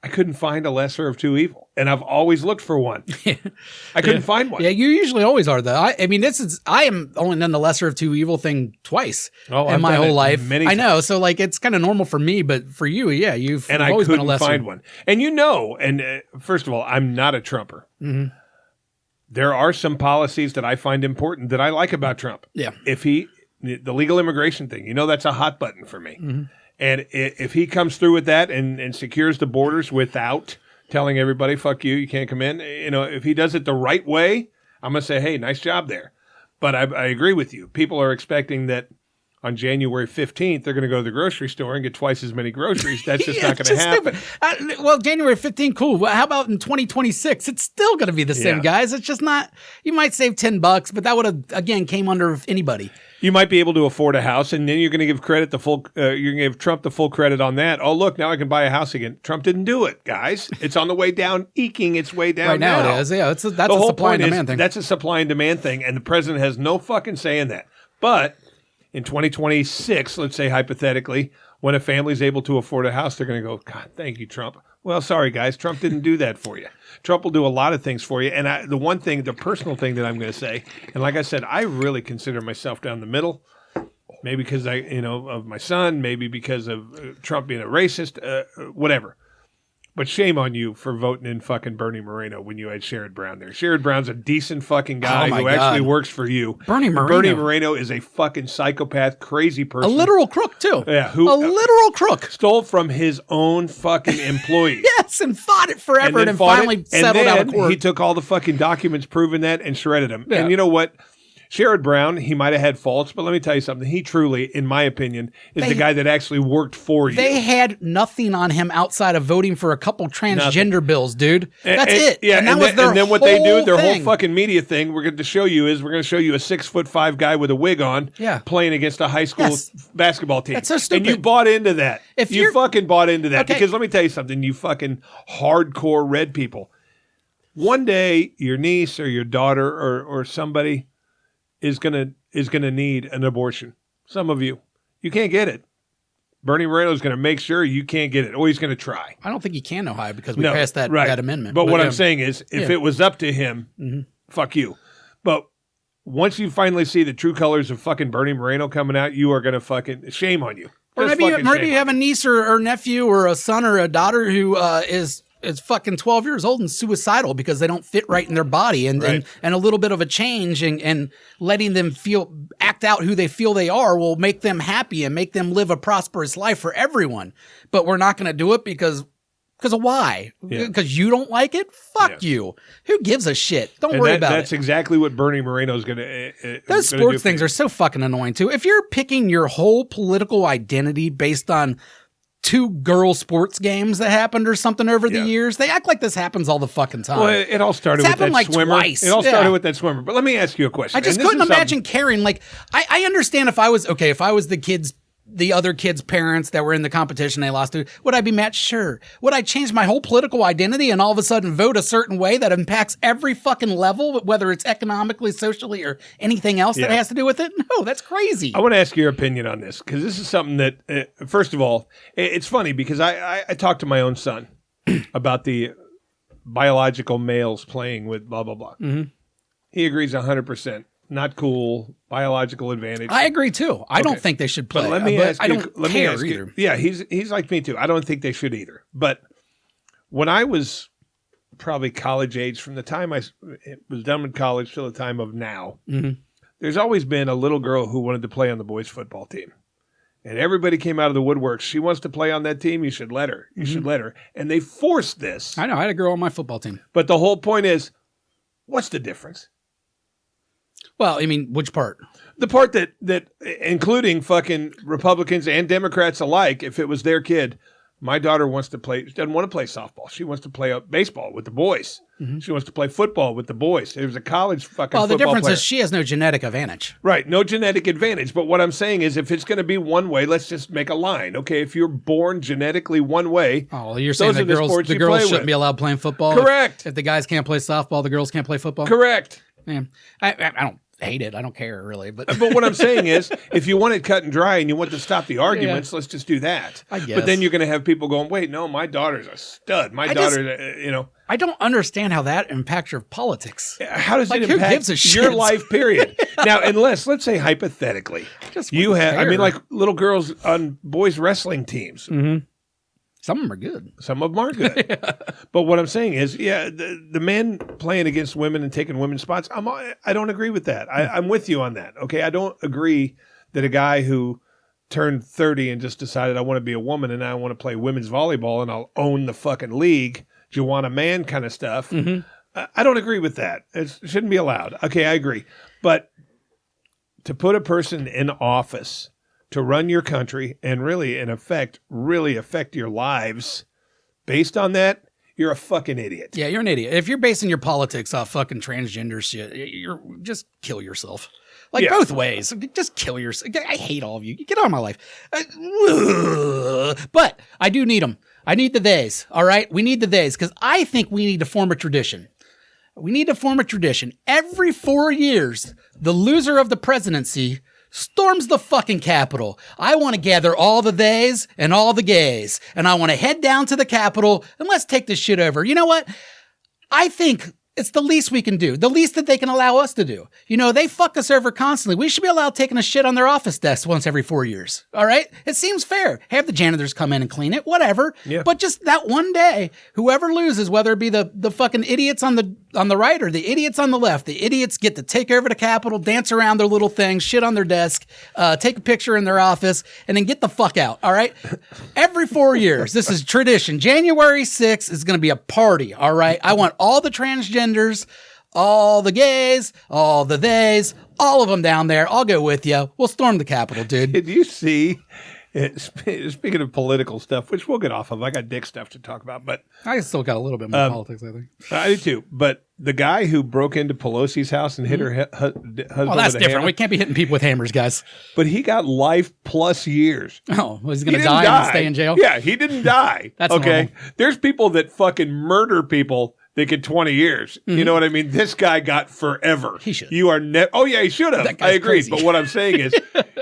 I couldn't find a lesser of two evil. And I've always looked for one. I couldn't find one. Yeah, you usually always are, though. I am only done the lesser of two evil thing twice in my whole life. Many I know. times. So, like, it's kind of normal for me, but for you, you've and always I been a couldn't lesser. find one. And first of all, I'm not a Trumper. There are some policies that I find important that I like about Trump. Yeah. The legal immigration thing, that's a hot button for me. And if he comes through with that and secures the borders without telling everybody, fuck you, you can't come in, if he does it the right way, I'm going to say, hey, nice job there. But I agree with you. People are expecting that on January 15th, they're going to go to the grocery store and get twice as many groceries. That's just not going to happen. Well, January 15th, cool. Well, how about in 2026? It's still going to be the same, guys. It's just not, you might save $10, but that would have, again, came under anybody. You might be able to afford a house, and then you're going to give credit you're going to give Trump the full credit on that. Oh, look, now I can buy a house again. Trump didn't do it, guys. It's on the way down, eking its way down. Right now it is. Yeah, that's a supply and demand thing. That's a supply and demand thing, and the president has no fucking say in that. But in 2026, let's say hypothetically, when a family's able to afford a house, they're going to go, God, thank you, Trump. Well, sorry, guys. Trump didn't do that for you. Trump will do a lot of things for you. And the personal thing that I'm going to say, and like I said, I really consider myself down the middle. Maybe because of my son, maybe because of Trump being a racist, whatever. But shame on you for voting in fucking Bernie Moreno when you had Sherrod Brown there. Sherrod Brown's a decent fucking guy who actually works for you. Bernie Moreno is a fucking psychopath, crazy person. A literal crook, too. Yeah. A literal crook. Stole from his own fucking employees. Yes, and fought it forever and finally settled out of court. He took all the fucking documents proving that and shredded them. Yeah. And you know what? Sherrod Brown, he might have had faults, but let me tell you something. He truly, in my opinion, is the guy that actually worked for you. They had nothing on him outside of voting for a couple transgender bills, dude. That's it. Yeah, and then what they do, their thing. whole fucking media thing, we're going to show you a 6'5" guy with a wig on playing against a high school basketball team. That's so stupid. And you bought into that. You fucking bought into that. Okay. Because let me tell you something, you fucking hardcore red people. One day, your niece or your daughter or somebody is gonna need an abortion. Some of you can't get it. Bernie Moreno is going to make sure you can't get it, or he's going to try. I don't think he can, Ohio, because we passed that amendment. But what I'm saying is, if it was up to him, fuck you. But once you finally see the true colors of fucking Bernie Moreno coming out, you are going to fucking shame on you. Or Just maybe fucking you shame have a niece or nephew or a son or a daughter who is fucking 12 years old and suicidal because they don't fit right in their body, and a little bit of a change and letting them act out who they feel they are will make them happy and make them live a prosperous life for everyone. But we're not going to do it because of why? Because you don't like it? Fuck you. Who gives a shit? Don't worry about it. That's exactly what Bernie Moreno's going to Those sports things are so fucking annoying too. If you're picking your whole political identity based on 2 girl sports games that happened or something over the years, they act like this happens all the fucking time. Well, it all started with that like swimmer. Twice. It all started with that swimmer. But let me ask you a question. I just couldn't imagine caring. Like, I understand if I was the other kids' parents that were in the competition they lost to, would I be mad? Sure. Would I change my whole political identity and all of a sudden vote a certain way that impacts every fucking level, whether it's economically, socially, or anything else that has to do with it? No, that's crazy. I want to ask your opinion on this, because this is something that, first of all, it's funny because I talked to my own son about the biological males playing with blah, blah, blah. Mm-hmm. He agrees 100%. Not cool, biological advantage. I agree too. I don't think they should play. But let me ask you, I don't care either. Yeah, he's like me too. I don't think they should either. But when I was probably college age, from the time I was done with college till the time of now, there's always been a little girl who wanted to play on the boys' football team. And everybody came out of the woodwork. She wants to play on that team. You should let her. You should let her. And they forced this. I know. I had a girl on my football team. But the whole point is, what's the difference? Well, I mean, which part? The part that including fucking Republicans and Democrats alike, if it was their kid, my daughter doesn't want to play softball. She wants to play baseball with the boys. Mm-hmm. She wants to play football with the boys. It was a college fucking football the difference player. is she has no genetic advantage. Right, no genetic advantage. But what I'm saying is, if it's going to be one way, let's just make a line. Okay, if you're born genetically one way, you're saying the girls shouldn't be allowed playing football? Correct. If the guys can't play softball, the girls can't play football? Correct. Yeah. I don't hate it. I don't care really, but what I'm saying is, if you want it cut and dry and you want to stop the arguments, let's just do that. I guess. But then you're going to have people going, "Wait, no, my daughter's a stud. My daughter, I don't understand how that impacts your politics. How does it who impact gives a shit? your life? Period. Now, let's say hypothetically, you have. I mean, like little girls on boys wrestling teams. Mm-hmm. Some of them are good. Some of them are good. But what I'm saying is, the men playing against women and taking women's spots, I don't agree with that. I'm with you on that. Okay, I don't agree that a guy who turned 30 and just decided I want to be a woman and I want to play women's volleyball and I'll own the fucking league, do you want a man kind of stuff. Mm-hmm. I don't agree with that. It shouldn't be allowed. Okay, I agree. But to put a person in office to run your country and really, in effect, affect your lives based on that, you're a fucking idiot. Yeah, you're an idiot. If you're basing your politics off fucking transgender shit, you're just kill yourself. Both ways. Just kill yourself. I hate all of you. Get out of my life. But I do need them. I need the days. All right? We need the days because I think we need to form a tradition. We need to form a tradition. Every 4 years, the loser of the presidency storms the fucking Capitol. I want to gather all the theys and all the gays, and I want to head down to the Capitol and let's take this shit over. You know what? I think it's the least we can do, the least that they can allow us to do. They fuck us over constantly. We should be allowed taking a shit on their office desks once every 4 years. All right? It seems fair. Have the janitors come in and clean it, whatever. Yeah. But just that one day, whoever loses, whether it be the fucking idiots on the right or the idiots on the left, the idiots get to take over the Capitol, dance around their little things, shit on their desk, take a picture in their office, and then get the fuck out. All right? Every 4 years, this is tradition. January 6th is going to be a party. All right? I want all the transgenders, all the gays, all the theys, all of them down there. I'll go with you. We'll storm the Capitol, dude. Did you see, speaking of political stuff, which we'll get off of, I got dick stuff to talk about, but I still got a little bit more politics, I think. I do too. But the guy who broke into Pelosi's house and hit her husband that's with a different. hammer, We can't be hitting people with hammers, guys. but he got life plus years. Oh, was he going to die and stay in jail? Yeah, he didn't die. That's okay. normal. There's people that fucking murder people. They get 20 years. Mm-hmm. You know what I mean? This guy got forever. He should. You are oh yeah, he should have. I agree. Crazy. But what I'm saying is,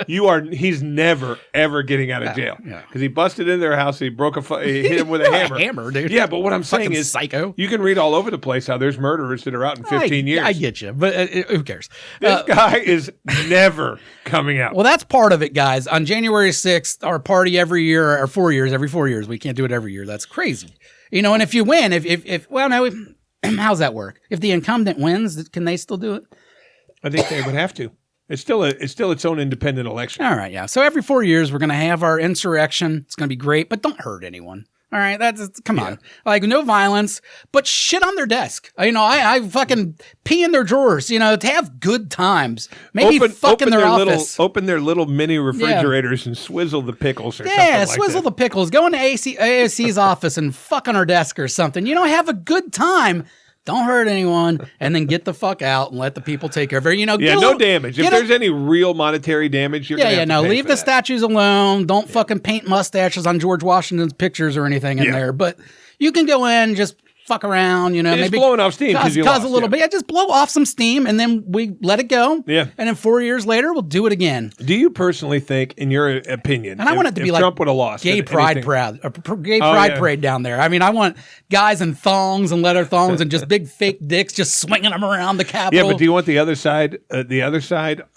He's never ever getting out of jail because he busted into their house. And he hit him with a hammer. Hammer, dude. Yeah, but what I'm saying Fucking is, psycho. You can read all over the place how there's murderers that are out in 15 years. I get you, but who cares? This guy is never coming out. Well, that's part of it, guys. On January 6th, our party every year, or 4 years, every 4 years. We can't do it every year. That's crazy. You know, and if you win, how's that work? If the incumbent wins, can they still do it? I think they would have to. It's still its own independent election. All right, yeah. So every 4 years, we're going to have our insurrection. It's going to be great, but don't hurt anyone. All right, come on. Like, no violence, but shit on their desk. You know, I fucking pee in their drawers, you know, to have good times. Maybe fuck in their office. Open their little mini refrigerators and swizzle the pickles or something like that. Yeah, swizzle the pickles. Go into AOC's office and fuck on her desk or something. You know, have a good time. Don't hurt anyone, and then get the fuck out and let the people take care of it. You know, no damage. If there's any real monetary damage, you're gonna have to pay leave the statues alone. Don't fucking paint mustaches on George Washington's pictures or anything in there. But you can go in, just fuck around, you know, maybe blowing off steam cause a little bit. Yeah, just blow off some steam, and then we let it go. Yeah, and then 4 years later, we'll do it again. Do you personally think, in your opinion, and I want it to be like Trump would have lost gay pride parade down there? I mean, I want guys in thongs and leather thongs and just big fake dicks just swinging them around the Capitol. Yeah, but do you want the other side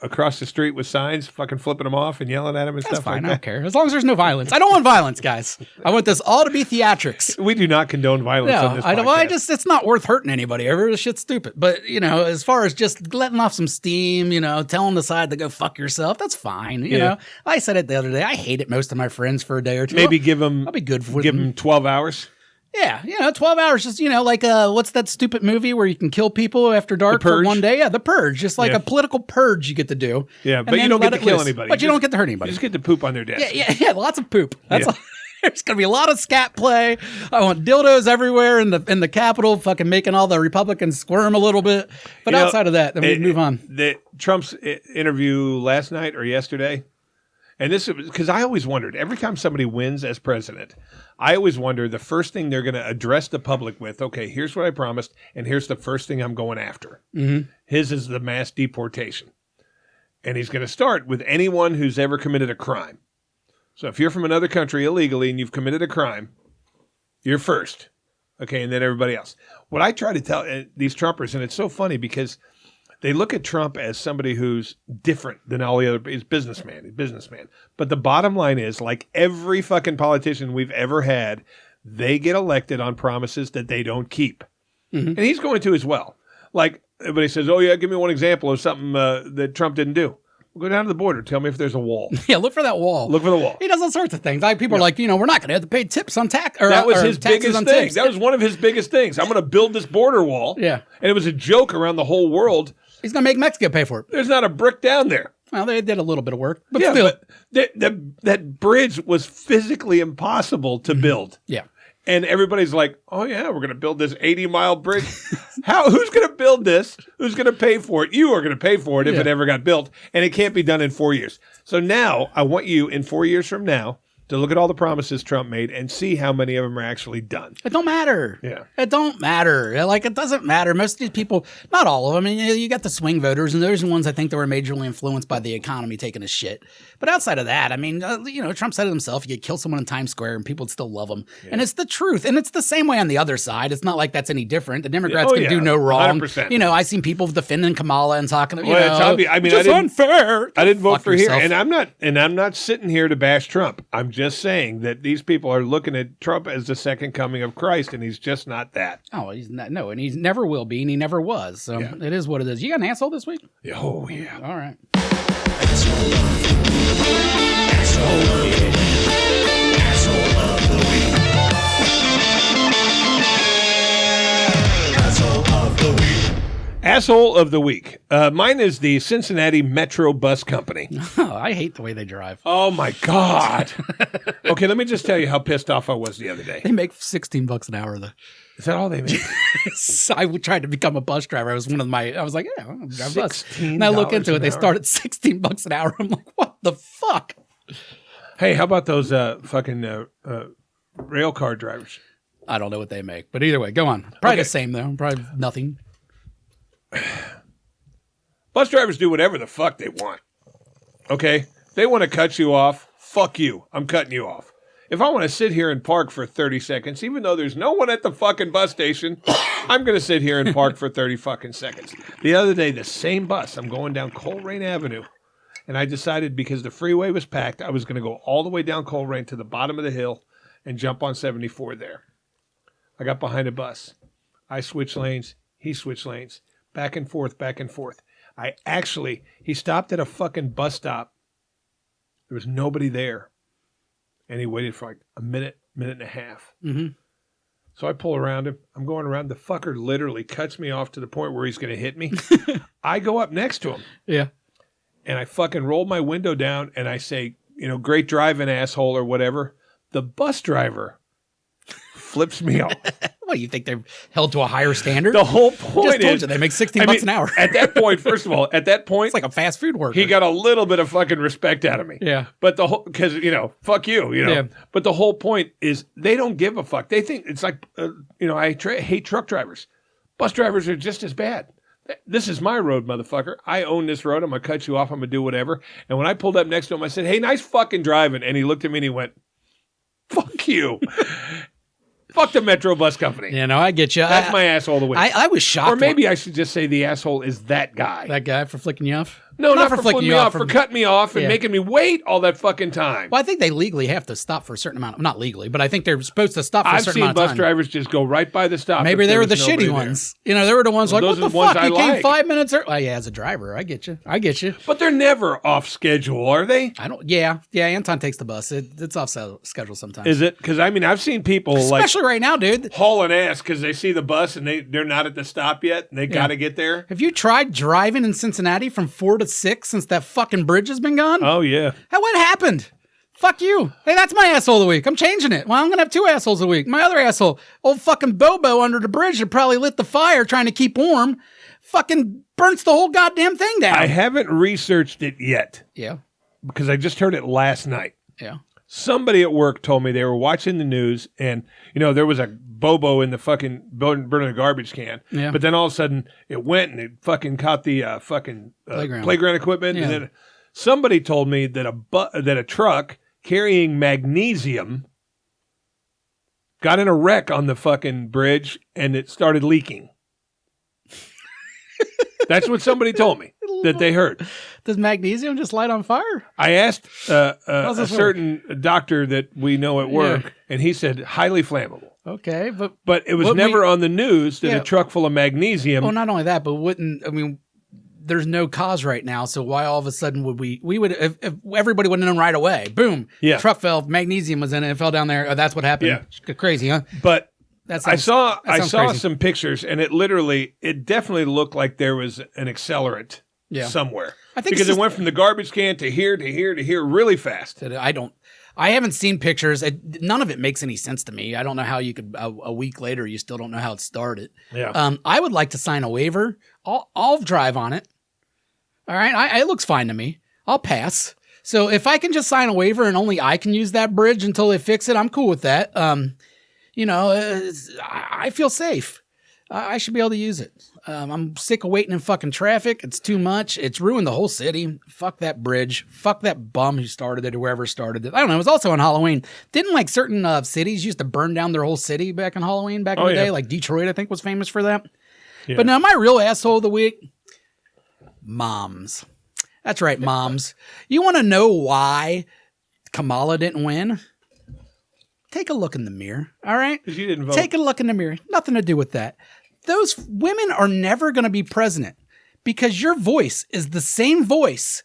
across the street with signs, fucking flipping them off and yelling at them and That's stuff fine, like that? I don't care. As long as there's no violence. I don't want violence, guys. I want this all to be theatrics. We do not condone violence on this podcast. It's not worth hurting anybody. This shit's stupid. But, you know, as far as just letting off some steam, you know, telling the side to go fuck yourself, that's fine. You know, I said it the other day. I hated most of my friends for a day or two. Maybe I'll be good for give them 12 hours. Yeah, you know, 12 hours, just, you know, like, what's that stupid movie where you can kill people after dark for one day? Yeah, The Purge. Just like a political purge you get to do. Yeah, but you don't get to kill anybody. But you don't get to hurt anybody. You just get to poop on their desk. Yeah, lots of poop. That's all. There's going to be a lot of scat play. I want dildos everywhere in the Capitol, fucking making all the Republicans squirm a little bit. But outside of that, then we move on. Trump's interview last night or yesterday, and this is because I always wondered, every time somebody wins as president, I always wonder the first thing they're going to address the public with, okay, here's what I promised, and here's the first thing I'm going after. Mm-hmm. His is the mass deportation. And he's going to start with anyone who's ever committed a crime. So if you're from another country illegally and you've committed a crime, you're first. Okay, and then everybody else. What I try to tell these Trumpers, and it's so funny because they look at Trump as somebody who's different than all the other. He's businessman. But the bottom line is, like every fucking politician we've ever had, they get elected on promises that they don't keep. Mm-hmm. And he's going to as well. Like everybody says, oh yeah, give me one example of something that Trump didn't do. Go down to the border. Tell me if there's a wall. Yeah, look for that wall. Look for the wall. He does all sorts of things. Like people are like, you know, we're not going to have to pay tips on tax. That was his biggest thing. That was one of his biggest things. I'm going to build this border wall. Yeah, and it was a joke around the whole world. He's going to make Mexico pay for it. There's not a brick down there. Well, they did a little bit of work, but still, but that bridge was physically impossible to build. Yeah. And everybody's like, oh, yeah, we're going to build this 80-mile bridge. Who's going to build this? Who's going to pay for it? You are going to pay for it if it ever got built. And it can't be done in 4 years. So now I want you in 4 years from now to look at all the promises Trump made and see how many of them are actually done. It don't matter. Yeah. It don't matter. Like, it doesn't matter. Most of these people, not all of them, I mean, you got the swing voters, and those are the ones I think that were majorly influenced by the economy taking a shit. But outside of that, I mean, you know, Trump said it himself, you could kill someone in Times Square and people would still love him. Yeah. And it's the truth. And it's the same way on the other side. It's not like that's any different. The Democrats can do no wrong. 100%. You know, I've seen people defending Kamala and talking, it's unfair. I didn't vote for yourself. Here. And I'm not sitting here to bash Trump. I'm just saying that these people are looking at Trump as the second coming of Christ, and he's just not that. Oh, he's not. No, and he never will be, and he never was. So it is what it is. You got an asshole this week? Oh, yeah. All right. Asshole of the week. Mine is the Cincinnati Metro Bus Company. Oh, I hate the way they drive. Oh, my God. Okay, let me just tell you how pissed off I was the other day. They make $16 an hour, though. Is that all they make? I tried to become a bus driver. I was like, yeah, I'm drive a bus. And I look into it. They start at $16 an hour. I'm like, what the fuck? Hey, how about those fucking rail car drivers? I don't know what they make, but either way, go on. Probably the same, though. Probably nothing. Bus drivers do whatever the fuck they want. Okay? They want to cut you off. Fuck you. I'm cutting you off. If I want to sit here and park for 30 seconds, even though there's no one at the fucking bus station, I'm going to sit here and park for 30 fucking seconds. The other day, the same bus, I'm going down Coleraine Avenue, and I decided because the freeway was packed, I was going to go all the way down Coleraine to the bottom of the hill and jump on 74 there. I got behind a bus. I switched lanes. He switched lanes. Back and forth, back and forth. He stopped at a fucking bus stop. There was nobody there. And he waited for like a minute and a half. Mm-hmm. So I pull around him. I'm going around. The fucker literally cuts me off to the point where he's going to hit me. I go up next to him. Yeah. And I fucking roll my window down and I say, great driving, asshole, or whatever. The bus driver flips me off. What, you think they're held to a higher standard? The whole point is, they make $16 an hour. At that point, first of all, it's like a fast food worker. He got a little bit of fucking respect out of me. Yeah. But because, fuck you, Yeah. But the whole point is they don't give a fuck. They think it's like, I hate truck drivers. Bus drivers are just as bad. This is my road, motherfucker. I own this road. I'm going to cut you off. I'm going to do whatever. And when I pulled up next to him, I said, hey, nice fucking driving. And he looked at me and he went, fuck you. Fuck the Metro Bus Company. I get you. That's my asshole of the week. I was shocked. Or maybe I should just say the asshole is that guy. That guy for flicking you off? No, not for flicking me off. For cutting me off and making me wait all that fucking time. Well, I think they legally have to stop for a certain amount. Not legally, but I think they're supposed to stop for a certain amount of time. I've seen bus drivers just go right by the stop. Maybe they were the shitty ones. They were the ones like, what the fuck? You came 5 minutes early. Oh, yeah, as a driver. I get you. But they're never off schedule, are they? I don't. Yeah. Anton takes the bus. It's off schedule sometimes. Is it? Because, I've seen people especially right now, dude. Hauling ass because they see the bus and they're not at the stop yet and they got to get there. Have you tried driving in Cincinnati from 4 to 6 since that fucking bridge has been gone? Oh, yeah. What happened? Fuck you. Hey, that's my asshole of the week. I'm changing it. Well, I'm going to have 2 assholes a week. My other asshole, old fucking Bobo under the bridge that probably lit the fire trying to keep warm, fucking burns the whole goddamn thing down. I haven't researched it yet. Yeah. Because I just heard it last night. Yeah. Somebody at work told me they were watching the news and, there was a Bobo in the fucking burning a garbage can. Yeah. But then all of a sudden it went and it fucking caught the playground equipment. Yeah. And then somebody told me that a truck carrying magnesium got in a wreck on the fucking bridge and it started leaking. That's what somebody told me that they heard. Does magnesium just light on fire? I asked a certain doctor that we know at work, and he said highly flammable. Okay, but it was never on the news that a truck full of magnesium. Well, not only that, but there's no cause right now, so why all of a sudden would we would if everybody would have known right away? Boom, truck fell, magnesium was in it, it fell down there. Oh, that's what happened. Yeah, crazy, huh? But I saw crazy. some pictures, and it definitely looked like there was an accelerant somewhere. I think because it went from the garbage can to here to here to here really fast. I haven't seen pictures. None of it makes any sense to me. I don't know how you could a week later you still don't know how it started. Yeah. I would like to sign a waiver. I'll drive on it. All right. It looks fine to me. I'll pass. So if I can just sign a waiver and only I can use that bridge until they fix it, I'm cool with that. I feel safe. I should be able to use it. I'm sick of waiting in fucking traffic. It's too much. It's ruined the whole city. Fuck that bridge. Fuck that bum who started it, whoever started it. I don't know. It was also on Halloween. Didn't certain cities used to burn down their whole city back on Halloween back in the day? Like Detroit, I think, was famous for that. Yeah. But now my real asshole of the week, moms. That's right, moms. You want to know why Kamala didn't win? Take a look in the mirror, all right? Because you didn't vote. Take a look in the mirror. Nothing to do with that. Those women are never going to be president because your voice is the same voice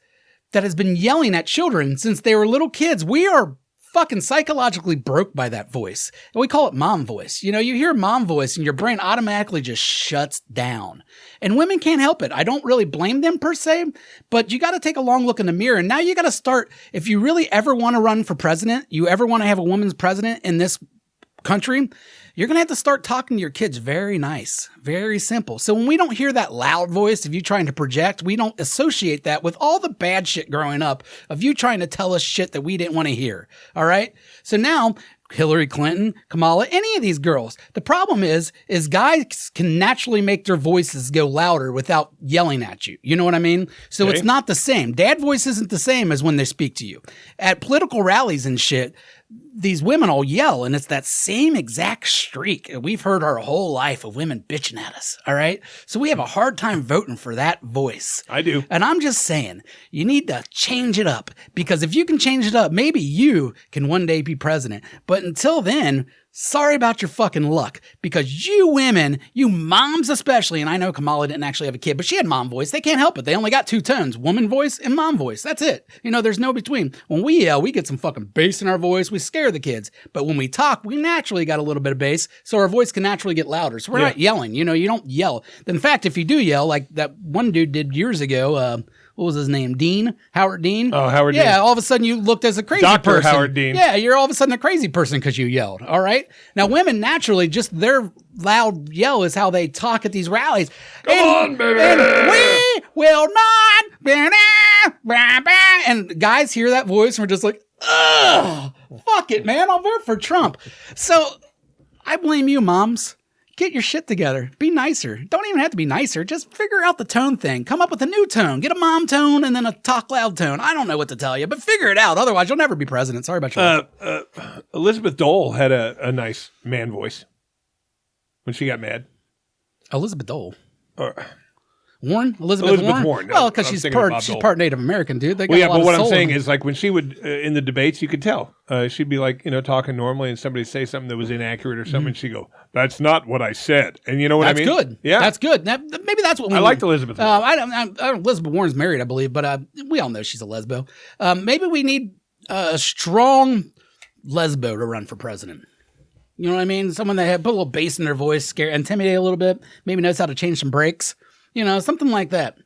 that has been yelling at children since they were little kids. We are fucking psychologically broke by that voice. And we call it mom voice. You hear mom voice and your brain automatically just shuts down. And women can't help it. I don't really blame them per se, but you got to take a long look in the mirror. And now you got to start, if you really ever want to run for president, you ever want to have a woman's president in this country, You're going to have to start talking to your kids very nice, very simple. So when we don't hear that loud voice of you trying to project, we don't associate that with all the bad shit growing up of you trying to tell us shit that we didn't want to hear. All right. So now Hillary Clinton, Kamala, any of these girls. The problem is guys can naturally make their voices go louder without yelling at you. You know what I mean? So It's not the same. Dad voice isn't the same as when they speak to you. At political rallies and shit, these women all yell, and it's that same exact streak we've heard our whole life of women bitching at us. All right. So we have a hard time voting for that voice. I do. And I'm just saying, you need to change it up, because if you can change it up, maybe you can one day be president. But until then, sorry about your fucking luck, because you women, you moms especially, and I know Kamala didn't actually have a kid, but she had mom voice. They can't help it. They only got two tones, woman voice and mom voice. That's it. You know, there's no between. When we yell, we get some fucking bass in our voice. We scare the kids. But when we talk, we naturally got a little bit of bass, so our voice can naturally get louder. So we're not yelling. You know, you don't yell. In fact, if you do yell, like that one dude did years ago, what was his name? Howard Dean. Oh, Howard Dean. Yeah, all of a sudden you looked as a crazy Dr. person. Howard Dean. Yeah, you're all of a sudden a crazy person because you yelled. All right. Now, women naturally, just their loud yell is how they talk at these rallies. Come on, baby. And we will not. And guys hear that voice and we're just like, ugh, fuck it, man. I'll vote for Trump. So I blame you, moms. Get your shit together. Be nicer. Don't even have to be nicer. Just figure out the tone thing. Come up with a new tone. Get a mom tone and then a talk loud tone. I don't know what to tell you, but figure it out. Otherwise, you'll never be president. Sorry about your Elizabeth Dole had a nice man voice when she got mad. Elizabeth Dole. Warren? Elizabeth Warren? No, Well, because she's part Native American, dude. They got well, yeah, a lot but of what I'm soul saying in is, like, when she would, in the debates, you could tell. She'd be like, you know, talking normally, and somebody say something that was inaccurate or something, and she'd go, "That's not what I said." And you know what I mean? That's good. Yeah. That's good. Maybe that's what we I liked Elizabeth Warren. I don't, Elizabeth Warren's married, I believe, but we all know she's a lesbo. Maybe we need a strong lesbo to run for president. You know what I mean? Someone that had put a little bass in their voice, scare, intimidate a little bit, maybe knows how to change some brakes. You know, something like that.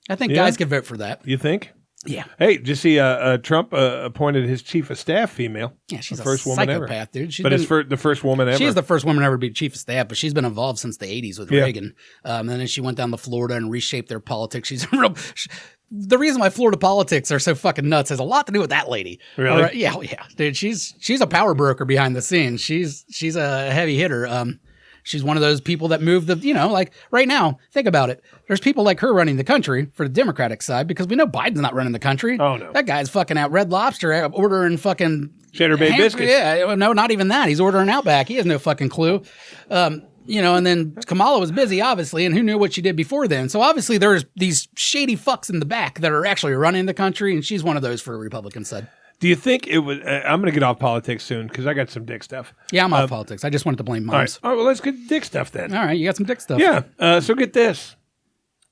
I think guys could vote for that. You think? Yeah. Hey, did you see Trump appointed his chief of staff female? Yeah, she's the a first woman psychopath, ever. dude. The first woman ever. She's the first woman ever to be chief of staff, but she's been involved since the 80s with Reagan. And then she went down to Florida and reshaped their politics. The reason why Florida politics are so fucking nuts has a lot to do with that lady. Really? Right? Yeah, dude. She's a power broker behind the scenes. She's a heavy hitter. She's one of those people that move like right now, think about it. There's people like her running the country for the Democratic side because we know Biden's not running the country. Oh, no. That guy's fucking out Red Lobster ordering fucking Cheddar Bay biscuits. Yeah, no, not even that. He's ordering Outback. He has no fucking clue. And then Kamala was busy, obviously, and who knew what she did before then? So obviously there's these shady fucks in the back that are actually running the country, and she's one of those for a Republican side. Do you think it would? I'm going to get off politics soon because I got some dick stuff. Yeah, I'm off politics. I just wanted to blame moms. All right, well, let's get dick stuff then. All right, you got some dick stuff. Yeah. So get this.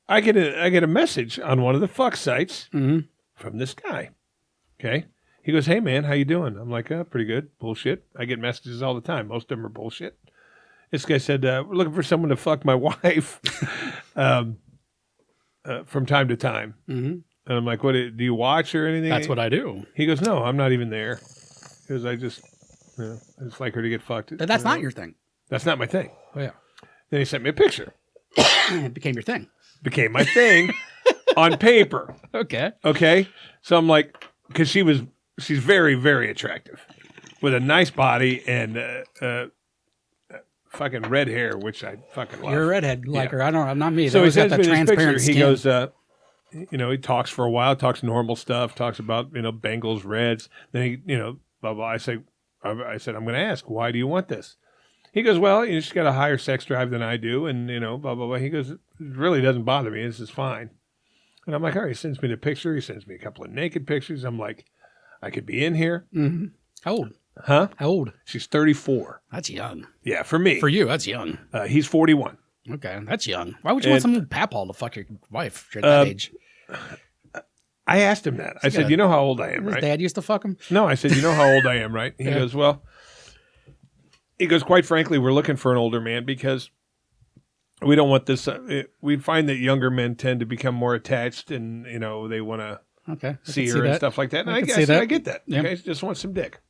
I get a message on one of the fuck sites from this guy. Okay. He goes, "Hey man, how you doing?" I'm like, "Pretty good." Bullshit. I get messages all the time. Most of them are bullshit. This guy said, "We're looking for someone to fuck my wife from time to time." Mm-hmm. And I'm like, "What? Do you watch or anything?" That's what I do. He goes, "No, I'm not even there." Because I just like her to get fucked. But that's not your thing. That's not my thing. Oh yeah. Then he sent me a picture. It became your thing. Became my thing on paper. Okay. So I'm like, because she's very, very attractive with a nice body and fucking red hair, which I fucking love. You're a redhead like her. I'm not me. So he sends got me that this picture. transparent skin. He goes, he talks for a while, talks normal stuff, talks about, Bengals, Reds. Then he, blah, blah. I said, I'm going to ask, why do you want this? He goes, well, she's got a higher sex drive than I do, and, blah, blah, blah. He goes, it really doesn't bother me. This is fine. And I'm like, all right, he sends me the picture. He sends me a couple of naked pictures. I'm like, I could be in here. Mm-hmm. How old? Huh? How old? She's 34. That's young. Yeah, for me. For you, that's young. He's 41. Okay, that's young. Why would you want some papaw to fuck your wife at that age? I asked him that. I said, you know how old I am, His right? dad used to fuck him? No, I said, you know how old I am, right? He goes, well, quite frankly, we're looking for an older man because we don't want this. We find that younger men tend to become more attached and, they want to see her and stuff like that. And I get that. Yeah. Okay, just want some dick.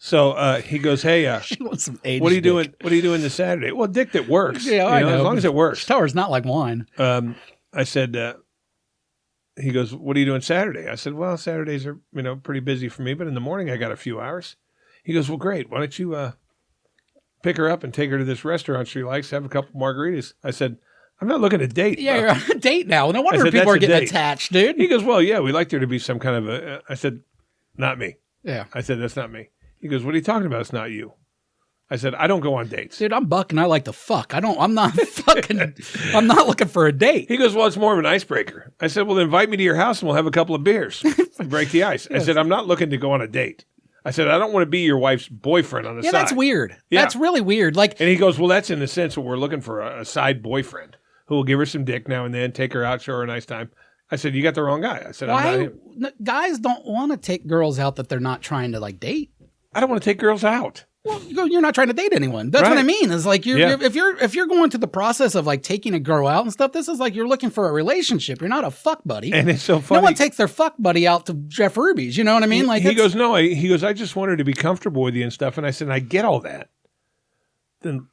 So he goes, hey, She wants some aged what are you dick. doing? What are you doing this Saturday? Well, Dick that works. She wants some aged What are you dick. doing? What are you doing this Saturday? Well, Dick that works. Yeah, I know. As long as it works. Tell her it's not like wine. I said, he goes, what are you doing Saturday? I said, well, Saturdays are, pretty busy for me, but in the morning I got a few hours. He goes, well, great. Why don't you pick her up and take her to this restaurant she likes, have a couple margaritas? I said, I'm not looking to date. Yeah, you're on a date now. No wonder said, people "That's are a getting date." attached, dude. He goes, well, yeah, we like there to be some kind of I said, not me. Yeah. I said, that's not me. He goes, what are you talking about? It's not you. I said, I don't go on dates. Dude, I'm Buck and I like to fuck. I'm not looking for a date. He goes, well, it's more of an icebreaker. I said, well, invite me to your house and we'll have a couple of beers and break the ice. I said, I'm not looking to go on a date. I said, I don't want to be your wife's boyfriend on the side. Yeah, that's weird. Yeah. That's really weird. Like, And he goes, well, that's in the sense that we're looking for a side boyfriend who will give her some dick now and then, take her out, show her a nice time. I said, you got the wrong guy. I said, I'm not him. Guys don't want to take girls out that they're not trying to like date. I don't want to take girls out. Well, you're not trying to date anyone. That's what I mean. Is like if you're going to the process of like taking a girl out and stuff, this is like you're looking for a relationship. You're not a fuck buddy. And it's so funny. No one takes their fuck buddy out to Jeff Ruby's. You know what I mean? Like he goes, no. He goes, I just want her to be comfortable with you and stuff. And I said, I get all that. Then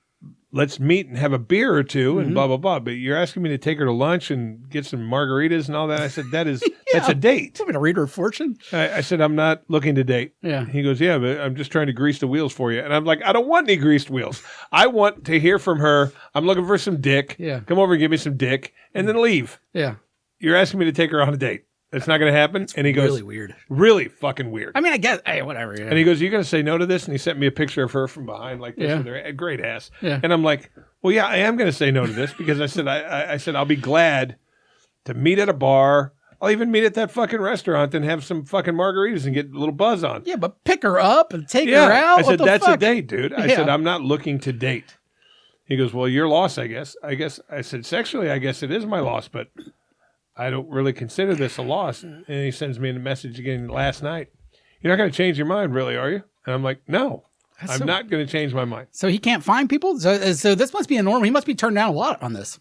let's meet and have a beer or two and blah blah blah. But you're asking me to take her to lunch and get some margaritas and all that. I said, that's a date. Want me to read her fortune? I said, I'm not looking to date. Yeah. He goes, yeah, but I'm just trying to grease the wheels for you. And I'm like, I don't want any greased wheels. I want to hear from her. I'm looking for some dick. Yeah. Come over and give me some dick and then leave. Yeah. You're asking me to take her on a date. It's not going to happen. And he goes, Really weird. really fucking weird. I mean, I guess, hey, whatever. Yeah. And he goes, you going to say no to this? And he sent me a picture of her from behind like this Yeah. with her great ass. Yeah. And I'm like, well, yeah, I am going to say no to this because I said, I said, I'll be glad to meet at a bar. I'll even meet at that fucking restaurant and have some fucking margaritas and get a little buzz on. Yeah, but pick her up and take her out. I said, What the that's fuck? a date, dude. I said, I'm not looking to date. He goes, well, your loss, I guess. I said, sexually, I guess it is my loss, but I don't really consider this a loss. And he sends me a message again last night. You're not going to change your mind, really, are you? And I'm like, no, I'm not going to change my mind. So he can't find people? So this must be a norm. He must be turned down a lot on this.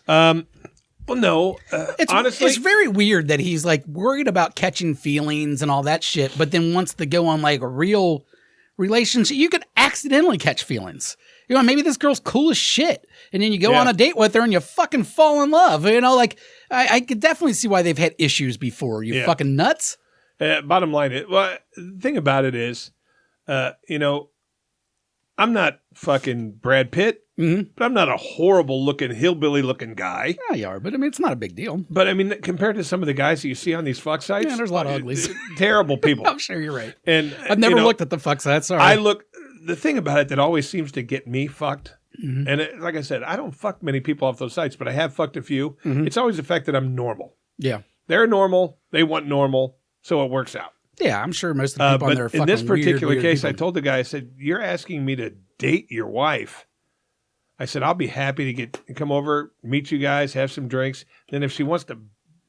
Well, no. Honestly, it's very weird that he's like worried about catching feelings and all that shit, but then wants to go on like a real relationship. You could accidentally catch feelings. You know, maybe this girl's cool as shit, and then you go on a date with her and you fucking fall in love. You know, like I could definitely see why they've had issues before. You fucking nuts. bottom line is, well, the thing about it is, I'm not fucking Brad Pitt, but I'm not a horrible looking, hillbilly looking guy. Yeah, you are, but I mean, it's not a big deal. But I mean, compared to some of the guys that you see on these fuck sites, Yeah, there's a lot of uglies. Terrible people. I'm sure you're right. And I've never looked at the fuck site. Sorry. The thing about it that always seems to get me fucked, and like I said, I don't fuck many people off those sites, but I have fucked a few. It's always the fact that I'm normal. Yeah. They're normal. They want normal. So it works out. Yeah, I'm sure most of the people on there are But in fucking this particular weird case, people. I told the guy, I said, you're asking me to date your wife. I said, I'll be happy to come over, meet you guys, have some drinks. Then if she wants to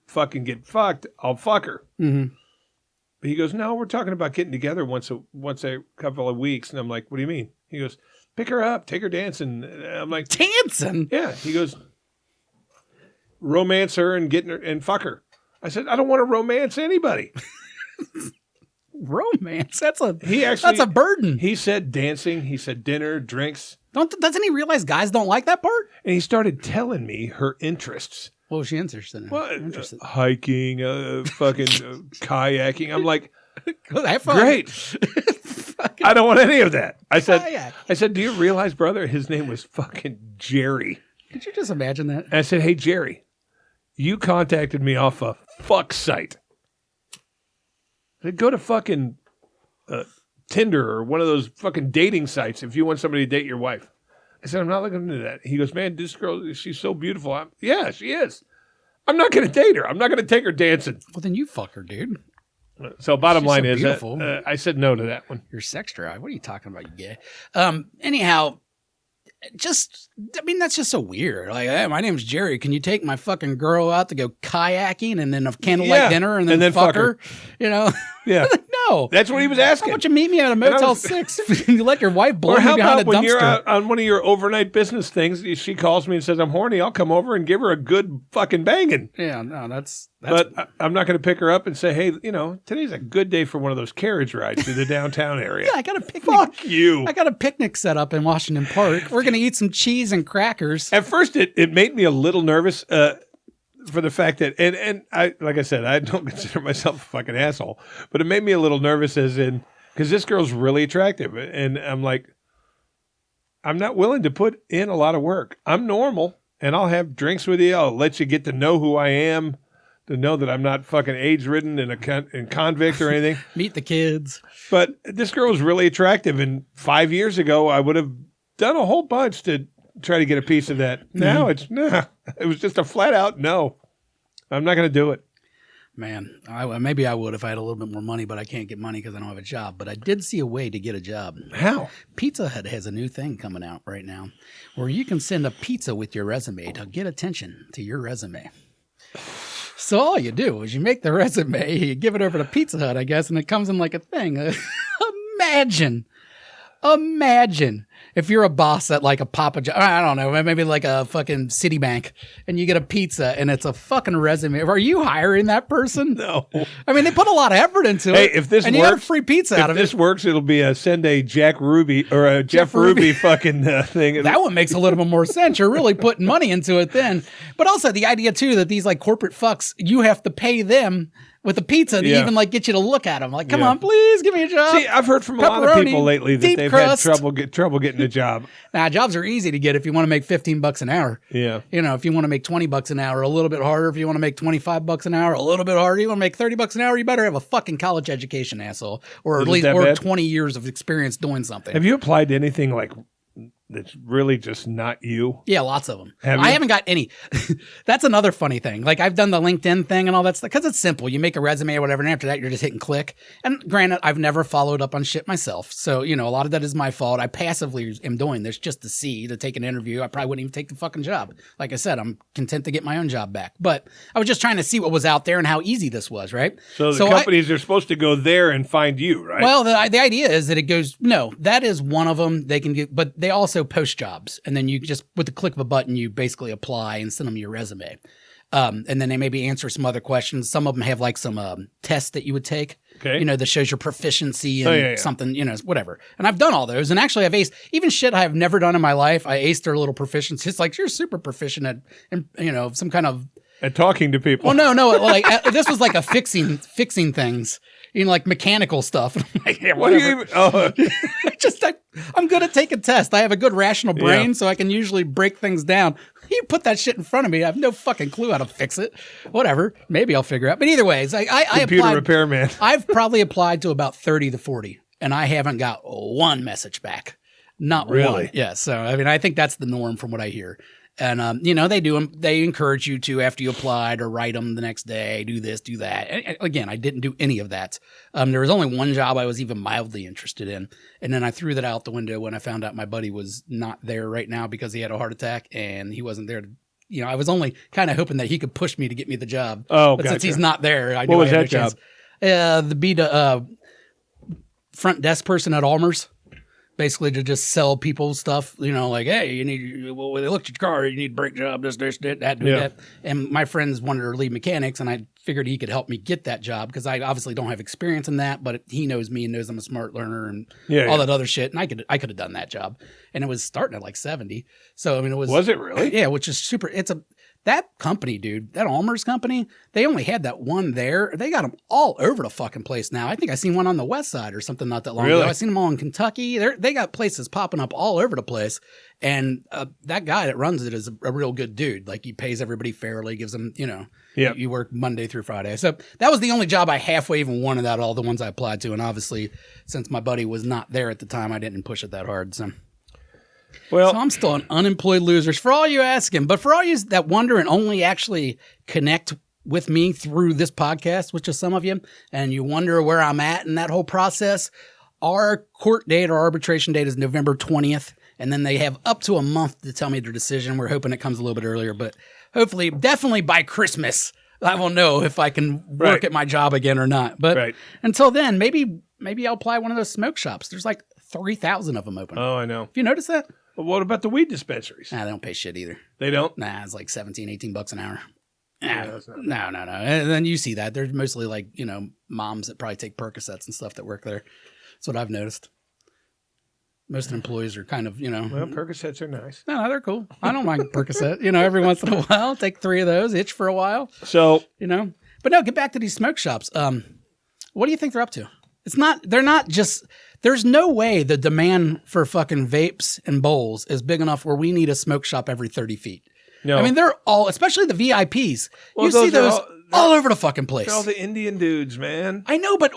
fucking get fucked, I'll fuck her. But he goes, no, we're talking about getting together once a couple of weeks. And I'm like, what do you mean? He goes, pick her up, take her dancing. I'm like, dancing? Yeah. He goes, romance her and get her and fuck her. I said, I don't want to romance anybody. Romance? That's a burden. He said dancing. He said dinner, drinks. Doesn't he realize guys don't like that part? And he started telling me her interests. What was she interested in? Well, hiking, fucking kayaking. I'm like, have fun. Great. I don't want any of that. I said, do you realize, brother, his name was fucking Jerry. Could you just imagine that? And I said, hey, Jerry, you contacted me off a fuck site. I said, go to fucking Tinder or one of those fucking dating sites if you want somebody to date your wife. I said, I'm not looking into that. He goes, man, this girl, she's so beautiful. Yeah, she is. I'm not going to date her. I'm not going to take her dancing. Well, then you fuck her, dude. So bottom She's line so is, beautiful. I said no to that one. You're sex drive. What are you talking about, you gay? Anyhow, that's just so weird. Like, hey, my name's Jerry. Can you take my fucking girl out to go kayaking and then a candlelight dinner and then fuck her? You know? Yeah. know. That's what he was asking. Why don't you meet me at a Motel 6? You let your wife blow Or me how behind about a when you're dumpster. out on one of your overnight business things, she calls me and says, I'm horny. I'll come over and give her a good fucking banging. Yeah, no, that's But I'm not going to pick her up and say, hey, today's a good day for one of those carriage rides through the downtown area. yeah, I got a picnic. Fuck you. I got a picnic set up in Washington Park. We're going to eat some cheese and crackers. At first, it made me a little nervous for the fact that, and I, like I said, I don't consider myself a fucking asshole, but it made me a little nervous because this girl's really attractive. And I'm like, I'm not willing to put in a lot of work. I'm normal and I'll have drinks with you. I'll let you get to know who I am, to know that I'm not fucking AIDS-ridden and convict or anything. Meet the kids. But this girl was really attractive. And 5 years ago, I would have done a whole bunch to try to get a piece of that. Now it was just a flat out no. I'm not going to do it. Man, maybe I would if I had a little bit more money, but I can't get money because I don't have a job. But I did see a way to get a job. How? Pizza Hut has a new thing coming out right now where you can send a pizza with your resume to get attention to your resume. So all you do is you make the resume, you give it over to Pizza Hut, I guess, and it comes in like a thing. Imagine if you're a boss at like a Papa John, I don't know, maybe like a fucking Citibank, and you get a pizza and it's a fucking resume. Are you hiring that person? No. I mean, they put a lot of effort into it. Hey, if this and works, you got a free pizza out of it. If this works, it'll be send a Jack Ruby or a Jeff Ruby fucking thing. That one makes a little bit more sense. You're really putting money into it then. But also the idea too that these like corporate fucks, you have to pay them with a pizza to even like get you to look at them. Like, come on, please give me a job. See, I've heard from a lot of people lately that they've crust. had trouble getting a job. Nah, jobs are easy to get if you want to make $15 an hour. Yeah. If you want to make $20 an hour, a little bit harder. If you want to make $25 an hour, a little bit harder. You want to make $30 an hour, you better have a fucking college education, asshole. Or at least 20 years of experience doing something. Have you applied to anything like that's really just not you? Yeah, lots of them. I haven't got any. That's another funny thing. Like I've done the LinkedIn thing and all that stuff because it's simple. You make a resume or whatever, and after that, you're just hitting click. And granted, I've never followed up on shit myself. So, a lot of that is my fault. I passively am doing this just to take an interview. I probably wouldn't even take the fucking job. Like I said, I'm content to get my own job back. But I was just trying to see what was out there and how easy this was, right? So the companies are supposed to go there and find you, right? Well, the idea is that it goes, no, that is one of them. They can get, but they also post jobs. And then you just, with the click of a button, you basically apply and send them your resume. And then they maybe answer some other questions. Some of them have like some tests that you would take, that shows your proficiency and something, whatever. And I've done all those. And actually I've aced, even shit I have never done in my life, I aced their little proficiency. It's like, you're super proficient at, some kind of. At talking to people. Well, no, like this was like a fixing things. Like mechanical stuff. Like, yeah, what do you even? Oh. I'm good at taking tests. I have a good rational brain, so I can usually break things down. You put that shit in front of me, I have no fucking clue how to fix it. Whatever, maybe I'll figure it out. But either way, it's like I computer repairman. I've probably applied to about 30 to 40, and I haven't got one message back. Not really. One. Yeah. So I think that's the norm from what I hear. And, they do them. They encourage you to, after you applied, or write them the next day, do this, do that. And again, I didn't do any of that. There was only one job I was even mildly interested in. And then I threw that out the window when I found out my buddy was not there right now because he had a heart attack and he wasn't there to, I was only kind of hoping that he could push me to get me the job. Oh, but since he's not there, I knew what was I had that no job? The front desk person at Almer's. Basically to just sell people stuff, like, hey, you need, well, they looked at your car, you need a brake job, this, that, do that. And my friends wanted to lead mechanics, and I figured he could help me get that job because I obviously don't have experience in that, but he knows me and knows I'm a smart learner and all that other shit. And I could have done that job. And it was starting at like 70. So, it was. Was it really? Yeah, which is super. That company, dude, that Almer's company, they only had that one there. They got them all over the fucking place now. I think I seen one on the west side or something not that long ago. I seen them all in Kentucky. They got places popping up all over the place. And that guy that runs it is a real good dude. Like he pays everybody fairly, gives them, you work Monday through Friday. So that was the only job I halfway even wanted out of all the ones I applied to. And obviously, since my buddy was not there at the time, I didn't push it that hard. So I'm still an unemployed loser for all you asking. But for all you that wonder and only actually connect with me through this podcast, which is some of you, and you wonder where I'm at in that whole process, our court date or arbitration date is November 20th. And then they have up to a month to tell me their decision. We're hoping it comes a little bit earlier, but hopefully, definitely by Christmas, I will know if I can work at my job again or not. But until then, maybe I'll apply one of those smoke shops. There's like 3,000 of them open. Oh, I know. Have you noticed that? But what about the weed dispensaries? Nah, they don't pay shit either. They don't? Nah, it's like $17-18 an hour. Yeah, No. And then you see that. There's mostly like, moms that probably take Percocets and stuff that work there. That's what I've noticed. Most employees are kind of, Well, Percocets are nice. No, they're cool. I don't mind Percocet. Every once in a while, take 3 of those, itch for a while. So, But no, get back to these smoke shops. What do you think they're up to? They're not just, there's no way the demand for fucking vapes and bowls is big enough where we need a smoke shop every 30 feet. No. I mean, they're all, especially the VIPs. Well, you see those all over the fucking place. They're all the Indian dudes, man. I know, but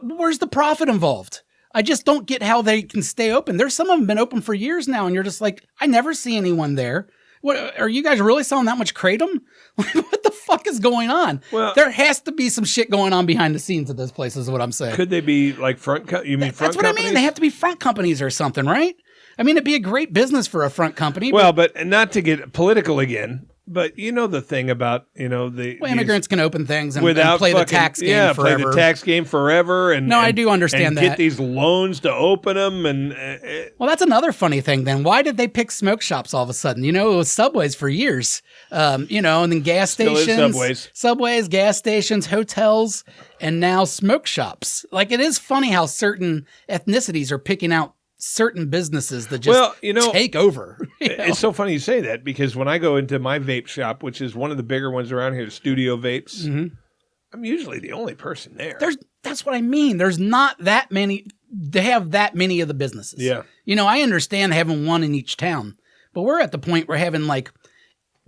where's the profit involved? I just don't get how they can stay open. There's some of them been open for years now, and you're just like, I never see anyone there. What, are you guys really selling that much Kratom? What the fuck is going on? Well, there has to be some shit going on behind the scenes at this place, is what I'm saying. Could they be like front companies? That's what I mean. They have to be front companies or something, right? I mean, it'd be a great business for a front company. Well, but not to get political again. But the thing about, immigrants can open things and play the tax game forever. Play the tax game forever. I do understand that. Get these loans to open them. Well, that's another funny thing then. Why did they pick smoke shops all of a sudden? It was Subways for years, and then gas stations. Subways, gas stations, hotels, and now smoke shops. Like, it is funny how certain ethnicities are picking out certain businesses that just take over. It's so funny you say that, because when I go into my vape shop, which is one of the bigger ones around here, Studio Vapes, I'm usually the only person there. That's what I mean. There's not that many. They have that many of the businesses. Yeah. I understand having one in each town, but we're at the point where having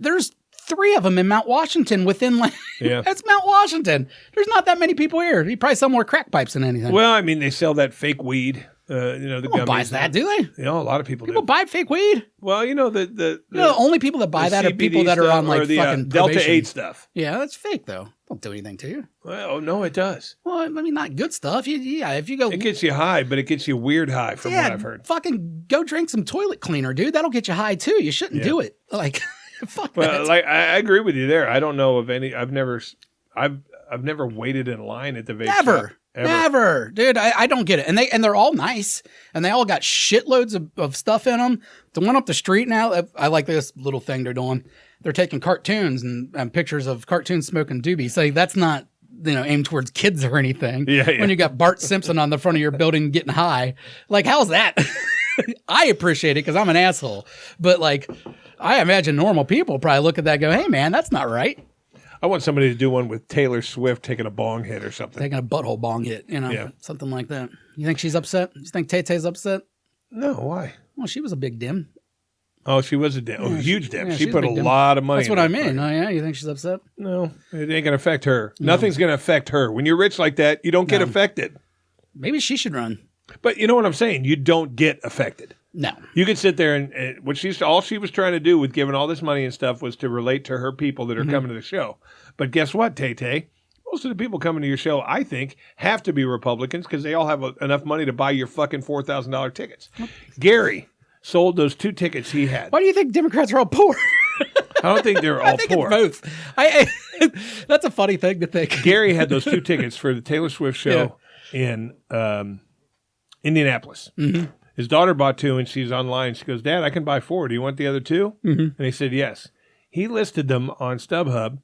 there's 3 of them in Mount Washington within that's Mount Washington. There's not that many people here. You probably sell more crack pipes than anything. Well, I mean, they sell that fake weed. The gummies. Buys that, do they? A lot of people buy fake weed. Well, the only people that buy that are people that are on the fucking Delta probation. 8 stuff. Yeah, that's fake though. Don't do anything to you. Well, no, it does. Well, I mean, not good stuff. If you go, it gets you high, but it gets you weird high from what I've heard. Fucking go drink some toilet cleaner, dude. That'll get you high too. You shouldn't do it. Fuck. Well, I agree with you there. I don't know of any. I've never waited in line at the vape shop. Never, dude. I don't get it. And they're all nice, and they all got shitloads of stuff in them. The one up the street now, I like this little thing they're doing. They're taking cartoons and pictures of cartoons smoking doobies. So that's not aimed towards kids or anything. Yeah. When you got Bart Simpson on the front of your building getting high, how's that? I appreciate it because I'm an asshole, but I imagine normal people probably look at that and go, "Hey, man, that's not right." I want somebody to do one with Taylor Swift taking a bong hit or something. Taking a butthole bong hit, something like that. You think she's upset? You think Tay-Tay's upset? No, why? Well, she was a big dim. Oh, she was a dim. Yeah, huge dim. She put a lot of money. That's what I mean. Oh, yeah? You think she's upset? No, it ain't going to affect her. No. Nothing's going to affect her. When you're rich like that, you don't get affected. Maybe she should run. But you know what I'm saying? You don't get affected. No. You can sit there and all she was trying to do with giving all this money and stuff was to relate to her people that are coming to the show. But guess what, Tay-Tay? Most of the people coming to your show, I think, have to be Republicans because they all have enough money to buy your fucking $4,000 tickets. Gary sold those 2 tickets he had. Why do you think Democrats are all poor? I don't think they're all poor. It's both. That's a funny thing to think. Gary had those 2 tickets for the Taylor Swift show in Indianapolis. Mm-hmm. His daughter bought 2, and she's online. She goes, "Dad, I can buy 4. Do you want the other 2? Mm-hmm. And he said, yes. He listed them on StubHub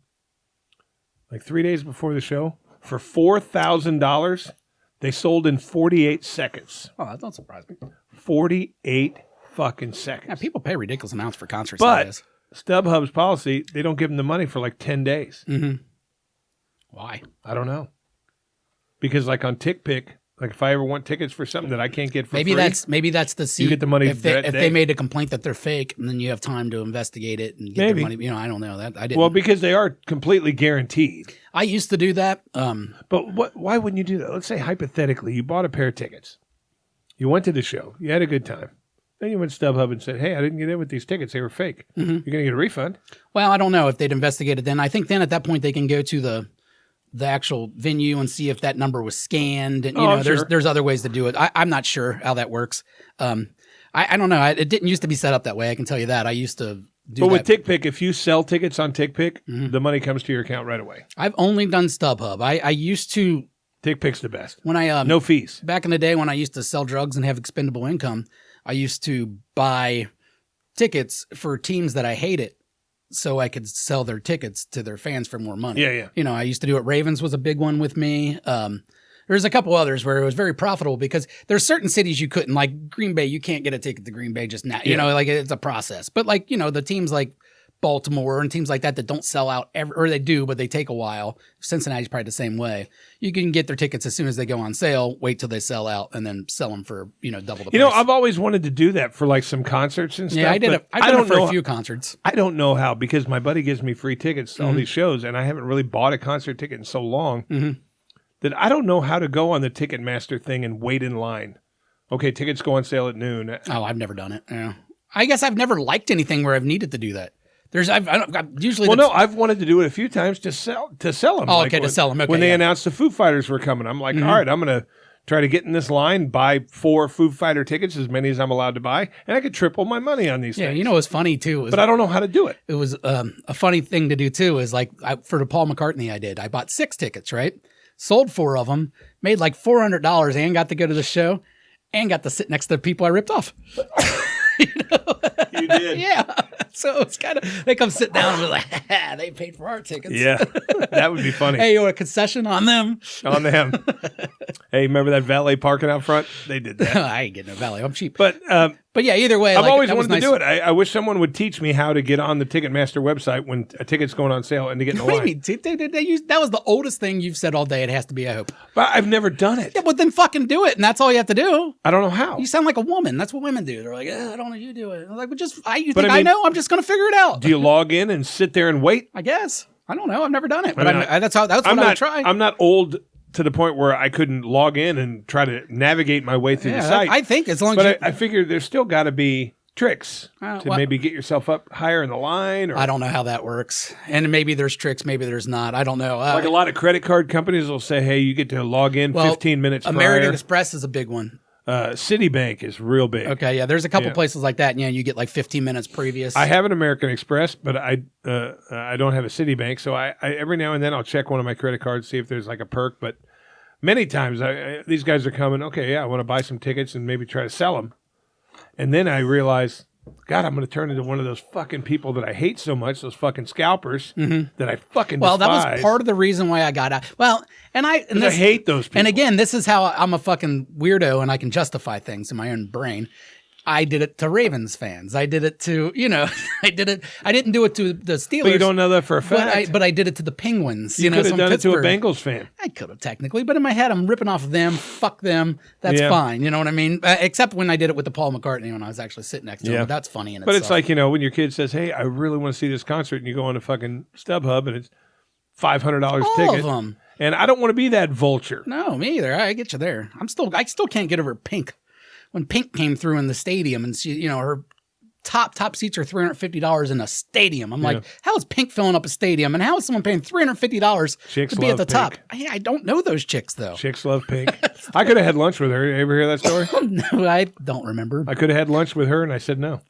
3 days before the show for $4,000. They sold in 48 seconds. Oh, that don't surprise me. 48 fucking seconds. Yeah, people pay ridiculous amounts for concerts. But StubHub's policy, they don't give them the money for 10 days. Mm-hmm. Why? I don't know. Because on TickPick, if I ever want tickets for something that I can't get for free. Maybe that's the seat. You get the money if they made a complaint that they're fake, and then you have time to investigate it and get the money. I don't know that. I didn't. Well, because they are completely guaranteed. I used to do that. But why wouldn't you do that? Let's say hypothetically, you bought a pair of tickets. You went to the show. You had a good time. Then you went to StubHub and said, "Hey, I didn't get in with these tickets. They were fake. Mm-hmm. You're going to get a refund." Well, I don't know if they'd investigated then. I think then at that point they can go to the actual venue and see if that number was scanned. And there's other ways to do it. I'm not sure how that works. I don't know. It didn't used to be set up that way. I can tell you that. I used to But with TickPick, if you sell tickets on TickPick, the money comes to your account right away. I've only done StubHub. I used to. TickPick's the best. When I no fees. Back in the day when I used to sell drugs and have expendable income, I used to buy tickets for teams that I hated so I could sell their tickets to their fans for more money. Yeah. You know, I used to do it. Ravens was a big one with me. There's a couple others where it was very profitable because there's certain cities you couldn't, like Green Bay, you can't get a ticket to Green Bay just now. You know, like it's a process. But like, you know, the teams like Baltimore and teams like that don't sell out or they do, but they take a while. Cincinnati's probably the same way. You can get their tickets as soon as they go on sale, wait till they sell out, and then sell them for, you know, double the price. You know, I've always wanted to do that for like some concerts and stuff. Yeah, I did it. I did it for a few concerts. I don't know how, because my buddy gives me free tickets to all these shows, and I haven't really bought a concert ticket in so long that I don't know how to go on the Ticketmaster thing and wait in line. Okay, tickets go on sale at noon. Oh, I've never done it. Yeah. I guess I've never liked anything where I've needed to do that. I've usually. Well, no, I've wanted to do it a few times to sell them. Oh, okay, to sell them. Okay, when they announced the Foo Fighters were coming, I'm like, all right, I'm going to try to get in this line, buy 4 Foo Fighter tickets, as many as I'm allowed to buy, and I could triple my money on these things. Yeah, you know what's funny too? But I don't know how to do it. It was a funny thing to do too. Is like for the Paul McCartney I bought 6 tickets, right? Sold 4 of them, made like $400, and got to go to the show, and got to sit next to the people I ripped off. You did. Yeah. So it's kind of, they come sit down and be like, they paid for our tickets. Yeah, that would be funny. Hey, you want a concession on them? On them. Hey, remember that valet parking out front? They did that. I ain't getting no valet. I'm cheap. But yeah, either way. I've always wanted to do it. I wish someone would teach me how to get on the Ticketmaster website when a ticket's going on sale and to get in the line. What do you mean? That was the oldest thing you've said all day. It has to be, I hope. But I've never done it. Yeah, but then fucking do it, and that's all you have to do. I don't know how. You sound like a woman. That's what women do. They're like, I don't know, you do it. I'm like, you But think I mean, I know? I'm just going to figure it out. Do you log in and sit there and wait? I guess. I don't know. I've never done it. But I mean, that's what I would try. I'm not old to the point where I couldn't log in and try to navigate my way through the site. I think as long as But I figure there's still got to be tricks to maybe get yourself up higher in the line. Or, I don't know how that works. And maybe there's tricks, maybe there's not. I don't know. Like a lot of credit card companies will say, hey, you get to log in 15 minutes prior. American Express is a big one. Citibank is real big. Okay, yeah. There's a couple places like that. Yeah, you get like 15 minutes previous. I have an American Express, but I don't have a Citibank. So I every now and then I'll check one of my credit cards, see if there's like a perk. But many times these guys are coming, okay, yeah, I want to buy some tickets and maybe try to sell them. And then I realize, God, I'm going to turn into one of those fucking people that I hate so much, those fucking scalpers that I fucking despise. That was part of the reason why I got out. Well, I hate those people. And again, this is how I'm a fucking weirdo and I can justify things in my own brain. I did it to Ravens fans. I did it to, I didn't do it to the Steelers. But you don't know that for a fact. But I did it to the Penguins. You could have done it to a Bengals fan. I could have technically, but in my head, I'm ripping off of them. Fuck them. That's fine. You know what I mean? Except when I did it with the Paul McCartney when I was actually sitting next to him. But that's funny in itself. But it's like, when your kid says, hey, I really want to see this concert, and you go on a fucking StubHub, and it's $500 ticket. All of them. And I don't want to be that vulture. No, me either. I get you there. I still can't get over Pink. When Pink came through in the stadium and she, her top seats are $350 in a stadium. I'm like, how is Pink filling up a stadium? And how is someone paying $350 to be at the top? I don't know those chicks, though. Chicks love Pink. I could have had lunch with her. You ever hear that story? No, I don't remember. I could have had lunch with her, and I said no.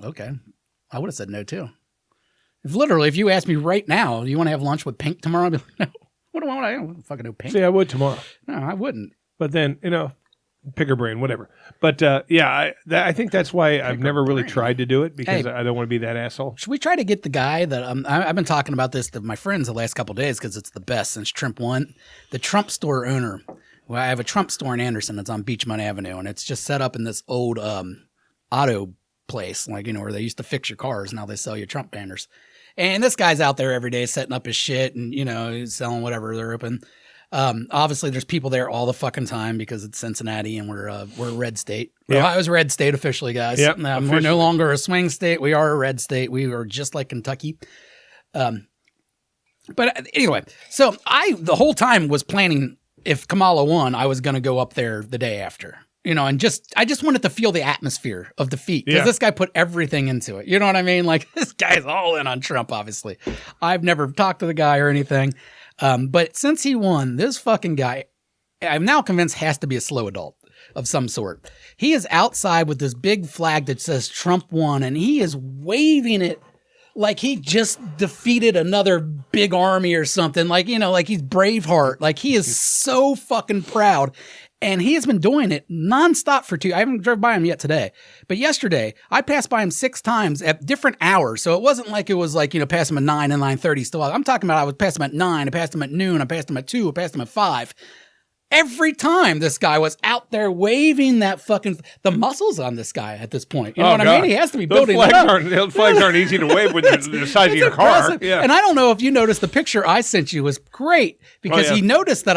Okay. I would have said no, too. If you asked me right now, do you want to have lunch with Pink tomorrow? I'd be like, no. What do I want? I don't fucking know Pink. See, I would tomorrow. No, I wouldn't. But then, pick her brain, whatever. But I think that's why I've never really tried to do it, because I don't want to be that asshole. Should we try to get the guy that I've been talking about this to my friends the last couple of days because it's the best since Trump won? The Trump store owner. Well, I have a Trump store in Anderson. It's on Beachmont Avenue, and it's just set up in this old auto place, like where they used to fix your cars. Now they sell you Trump banners. And this guy's out there every day setting up his shit, and he's selling whatever they're open. Obviously, there's people there all the fucking time because it's Cincinnati and we're a red state. Yep. Ohio's a red state officially, guys. Yep, we're no longer a swing state. We are a red state. We are just like Kentucky. But anyway, so I the whole time was planning if Kamala won, I was going to go up there the day after. And I just wanted to feel the atmosphere of defeat because this guy put everything into it. You know what I mean? Like this guy's all in on Trump, obviously. I've never talked to the guy or anything. But since he won, this fucking guy, I'm now convinced has to be a slow adult of some sort. He is outside with this big flag that says Trump won, and he is waving it like he just defeated another big army or something. Like, you know, like he's Braveheart. Like he is so fucking proud. And he has been doing it nonstop for 2. I haven't drove by him yet today, but yesterday I passed by him 6 times at different hours. So it wasn't like it was like, you know, pass him at 9 and 9:30 still. I'm talking about I would pass him at 9, I passed him at noon, I passed him at 2, I passed him at 5. Every time this guy was out there waving that the muscles on this guy at this point. You know what I mean? He has to be building it up. Those flags aren't easy to wave with the size of your car. Yeah. And I don't know if you noticed the picture I sent you was great because he noticed that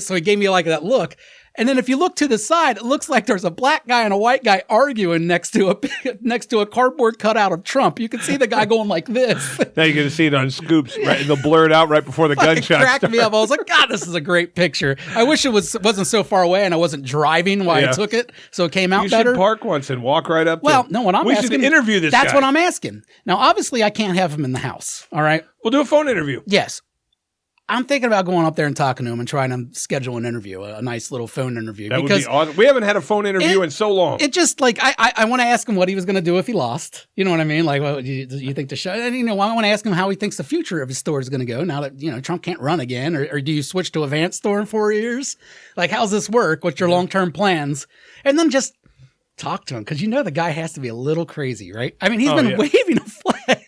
so he gave me like that look. And then if you look to the side, it looks like there's a black guy and a white guy arguing next to a cardboard cutout of Trump. You can see the guy going like this. Now you're going to see it on scoops, right? And they'll blur it out right before the gunshot cracked me up. I was like, God, this is a great picture. I wish it wasn't so far away and I wasn't driving while I took it, so it came out better. You should park once and walk right up. Well, no, what I'm asking. We should interview this guy. That's what I'm asking. Now, obviously, I can't have him in the house. All right. We'll do a phone interview. Yes. I'm thinking about going up there and talking to him and trying to schedule an interview, a nice little phone interview. That would be awesome. We haven't had a phone interview in so long. It just like, I want to ask him what he was going to do if he lost. You know what I mean? Like, what do you think the show? And, you know, I want to ask him how he thinks the future of his store is going to go now that, you know, Trump can't run again. Or do you switch to a Vance store in 4 years? Like, how's this work? What's your long-term plans? And then just talk to him because you know the guy has to be a little crazy, right? I mean, he's been waving a flag.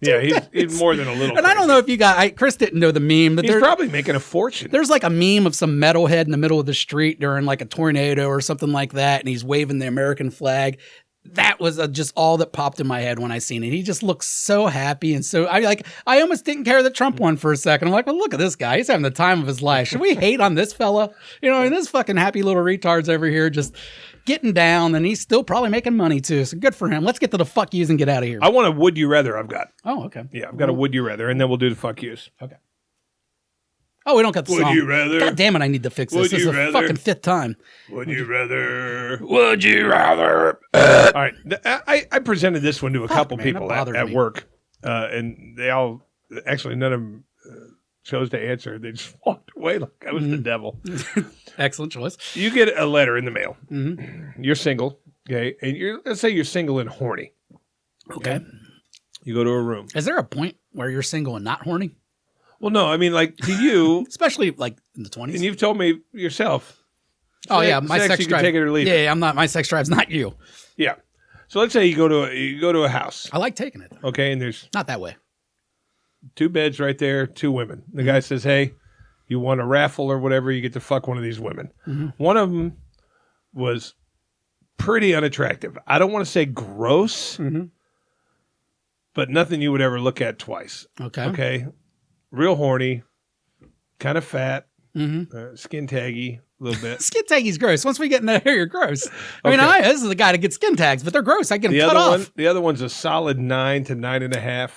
Yeah, he's more than a little. And crazy. I don't know if you got. Chris didn't know the meme, but he's probably making a fortune. There's like a meme of some metalhead in the middle of the street during like a tornado or something like that, and he's waving the American flag. That was just all that popped in my head when I seen it. He just looks so happy and so I almost didn't care that Trump won for a second. I'm like, well, look at this guy. He's having the time of his life. Should we hate on this fella? You know, and this fucking happy little retard's over here just getting down, and he's still probably making money too. So good for him. Let's get to the fuck yous and get out of here. I want a would you rather. I've got. Oh, okay. Yeah, I've got a would you rather, and then we'll do the fuck yous. Okay. Oh, we don't got the song. Would you rather? God damn it, I need to fix this. This is the fucking 5th time. Would you rather? Would you rather? All right. I presented this one to a couple people at work, and they all, actually none of them chose to answer. They just walked away like I was the devil. Excellent choice. You get a letter in the mail. Mm-hmm. You're single, okay? And let's say you're single and horny. Okay. You go to a room. Is there a point where you're single and not horny? Well, no, I mean, like, to you. Especially, like, in the 20s. And you've told me yourself. Oh, yeah, my sex you drive. Can take it or leave it. Yeah, I'm not. My sex drive's not you. Yeah. So let's say you go to a house. I like taking it. Okay, and there's. Not that way. 2 beds right there, 2 women. The guy says, hey, you want a raffle or whatever, you get to fuck one of these women. Mm-hmm. One of them was pretty unattractive. I don't want to say gross, but nothing you would ever look at twice. Okay. Real horny, kind of fat, skin taggy a little bit. Skin taggy's gross. Once we get in that area, you're gross. I mean, this is the guy that gets skin tags, but they're gross. I get them cut off. The other one's a solid 9 to 9.5,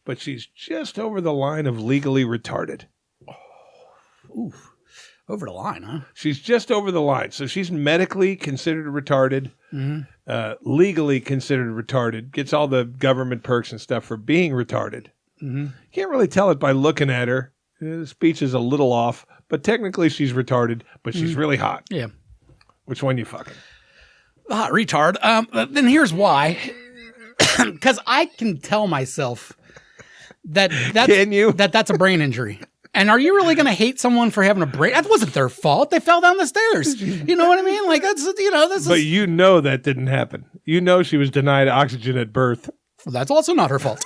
but she's just over the line of legally retarded. Ooh, over the line, huh? She's just over the line. So she's medically considered retarded, legally considered retarded, gets all the government perks and stuff for being retarded. Mm-hmm. Can't really tell it by looking at her. The speech is a little off, but technically she's retarded, but she's really hot. Yeah. Which one you fucking? The hot retard. Then here's why. Because I can tell myself that's a brain injury. And are you really going to hate someone for having a brain? That wasn't their fault. They fell down the stairs. You know what I mean? Like that's But you know that didn't happen. You know she was denied oxygen at birth. Well, that's also not her fault.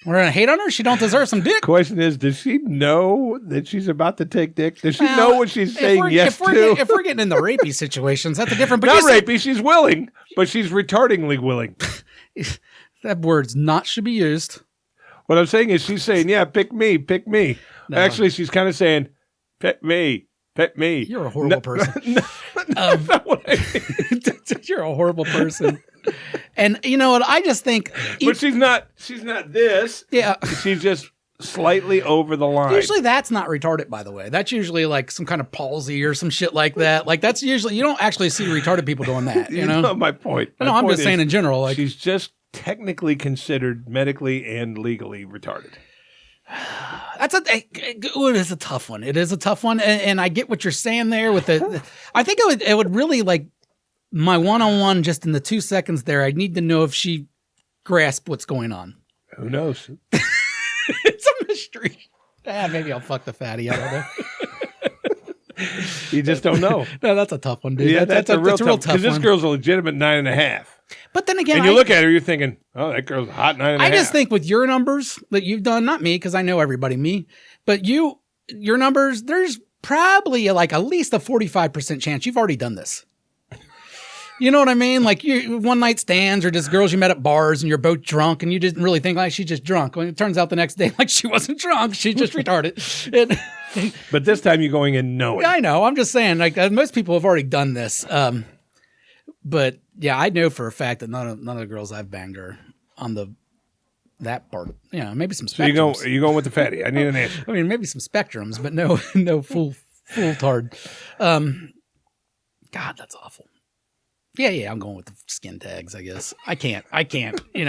We're going to hate on her? She don't deserve some dick. Question is, does she know that she's about to take dick? Does she know what she's saying yes to? If we're getting in the rapey situations, that's a different... But not rapey, she's willing, but she's retardingly willing. That word's not should be used. What I'm saying is she's saying, yeah, pick me, pick me. No. Actually, she's kind of saying, pet me, pet me. You're a horrible person. That's not what I mean. You're a horrible person. And you know what? I just think... But she's not this. Yeah. She's just slightly over the line. Usually that's not retarded, by the way. That's usually like some kind of palsy or some shit like that. Like that's usually... You don't actually see retarded people doing that, you know? My point. No, I'm just saying in general. Like she's just technically considered medically and legally retarded. It is a tough one. It is a tough one. And I get what you're saying there with the... I think it would really like... My one-on-one, just in the 2 seconds there, I need to know if she grasp what's going on. Who knows? It's a mystery. Maybe I'll fuck the fatty. I don't know. You just don't know. No, that's a tough one, dude. Yeah, that's a real tough one. Because this one. girl's a legitimate 9.5. But then again, and you look at her, you're thinking, oh, that girl's a hot 9.5. I just think with your numbers that you've done, not me, because I know everybody, but your numbers, there's probably like at least a 45% chance you've already done this. You know what I mean? Like you one night stands or just girls you met at bars and you're both drunk and you didn't really think like she's just drunk. When it turns out the next day, like she wasn't drunk, she's just retarded. But this time you're going in knowing. I know. I'm just saying, like most people have already done this. But yeah, I know for a fact that none of the girls I've banged are on that part. You know, maybe some spectrums. So you going with the fatty? I need an answer. I mean, maybe some spectrums, but no full tard. God, that's awful. Yeah, I'm going with the skin tags, I guess. I can't,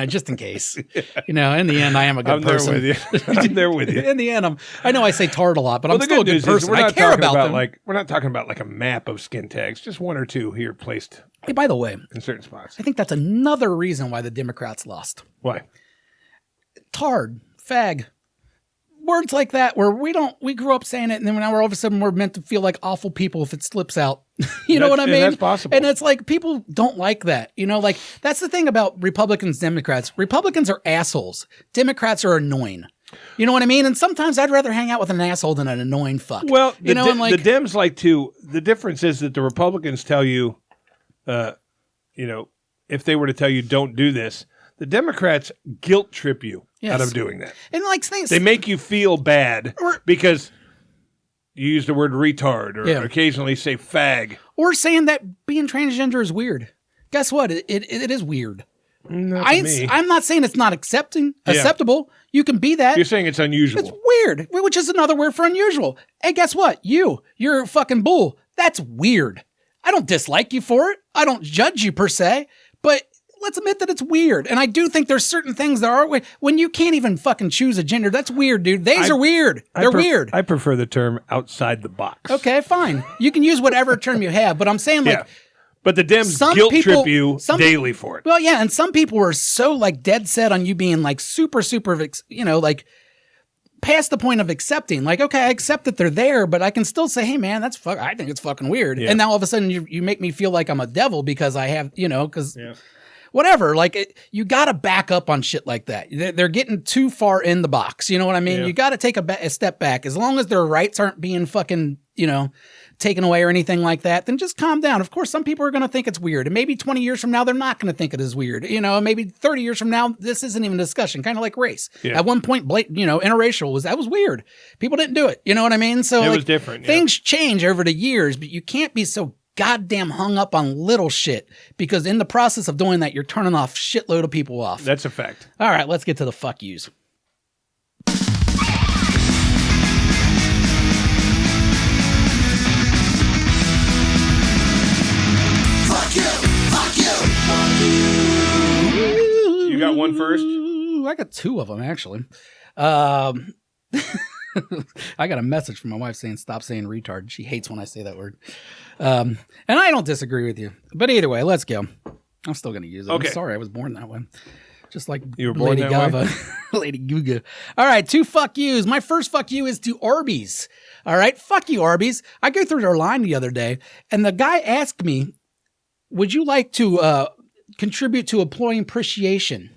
just in case. In the end, I am a good person. I'm there with you. In the end, I know I say tard a lot, but I'm still a good person. I care about them. We're not talking about like a map of skin tags, just one or two here placed. Hey, by the way, in certain spots. I think that's another reason why the Democrats lost. Why? Tard, fag. Words like that where we grew up saying it and then now we're all of a sudden we're meant to feel like awful people if it slips out. You know what I mean? That's possible. And it's like people don't like that. Like that's the thing about Republicans, Democrats. Republicans are assholes. Democrats are annoying. You know what I mean? And sometimes I'd rather hang out with an asshole than an annoying fuck. Well, the Dems like to, the difference is that the Republicans tell you, if they were to tell you don't do this, the Democrats guilt trip you out of doing that. And like things, they make you feel bad because you use the word retard or occasionally say fag. Or saying that being transgender is weird. Guess what? It is weird. I'm not saying it's not acceptable. You can be that. You're saying it's unusual. It's weird, which is another word for unusual. Hey, guess what? You're a fucking bull. That's weird. I don't dislike you for it. I don't judge you per se, but let's admit that it's weird. And I do think there's certain things that are weird. When you can't even fucking choose a gender, that's weird, dude. These are weird. They're weird. I prefer the term outside the box. Okay, fine. You can use whatever term you have, but I'm saying like... But the Dems guilt trip you daily for it. Well, yeah, and some people were so like dead set on you being like super, like past the point of accepting. Like, okay, I accept that they're there, but I can still say, hey, man, I think it's fucking weird. Yeah. And now all of a sudden you make me feel like I'm a devil because I have, because... Yeah. Whatever, like you got to back up on shit like that. They're getting too far in the box. You know what I mean? Yeah. You got to take a step back. As long as their rights aren't being fucking, taken away or anything like that, then just calm down. Of course, some people are going to think it's weird. And maybe 20 years from now, they're not going to think it is weird. Maybe 30 years from now, this isn't even a discussion, kind of like race. Yeah. At one point, interracial was weird. People didn't do it. You know what I mean? So it was different. Things change over the years, but you can't be so goddamn hung up on little shit because in the process of doing that, you're turning off shitload of people off. That's a fact. All right, let's get to the fuck yous. Fuck you, fuck you, fuck you. You got one first? I got two of them, actually. I got a message from my wife saying, stop saying retard. She hates when I say that word. And I don't disagree with you. But either way, let's go. I'm still going to use it. Okay. I'm sorry I was born that way. Just like you were born Lady Gaga. Lady Gaga. All right, two fuck yous. My first fuck you is to Arby's. All right, fuck you, Arby's. I go through their line the other day, and the guy asked me, would you like to contribute to employee appreciation?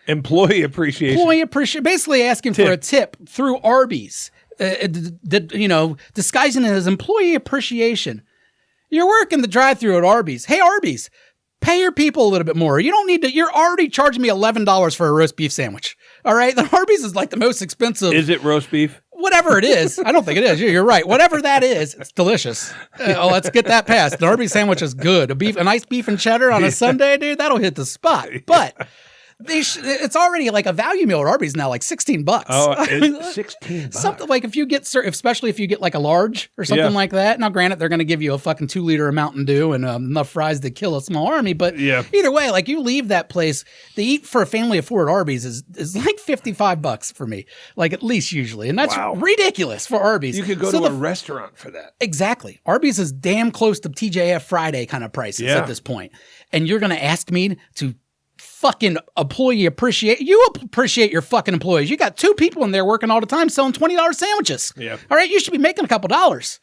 Employee appreciation. Basically asking for a tip through Arby's, disguising it as employee appreciation. You're working the drive-thru at Arby's. Hey, Arby's, pay your people a little bit more. You don't need to. You're already charging me $11 for a roast beef sandwich. All right, the Arby's is like the most expensive. Is it roast beef? Whatever it is. I don't think it is. You're right. Whatever that is, it's delicious. Let's get that passed. The Arby's sandwich is good. A nice beef and cheddar on a Sunday, dude, that'll hit the spot. But it's already like a value meal at Arby's now, like $16. Oh, it's $16. Something like especially if you get like a large or something like that. Now, granted, they're going to give you a fucking 2 liter of Mountain Dew and enough fries to kill a small army. But either way, like you leave that place, the eat for a family of 4 at Arby's is like $55 for me, like at least usually, and that's ridiculous for Arby's. You could go to a restaurant for that. Exactly. Arby's is damn close to TJF Friday kind of prices at this point, and you're going to ask me to fucking employee appreciate. You appreciate your fucking employees. You got 2 people in there working all the time selling $20 sandwiches. Yeah. All right. You should be making a couple dollars.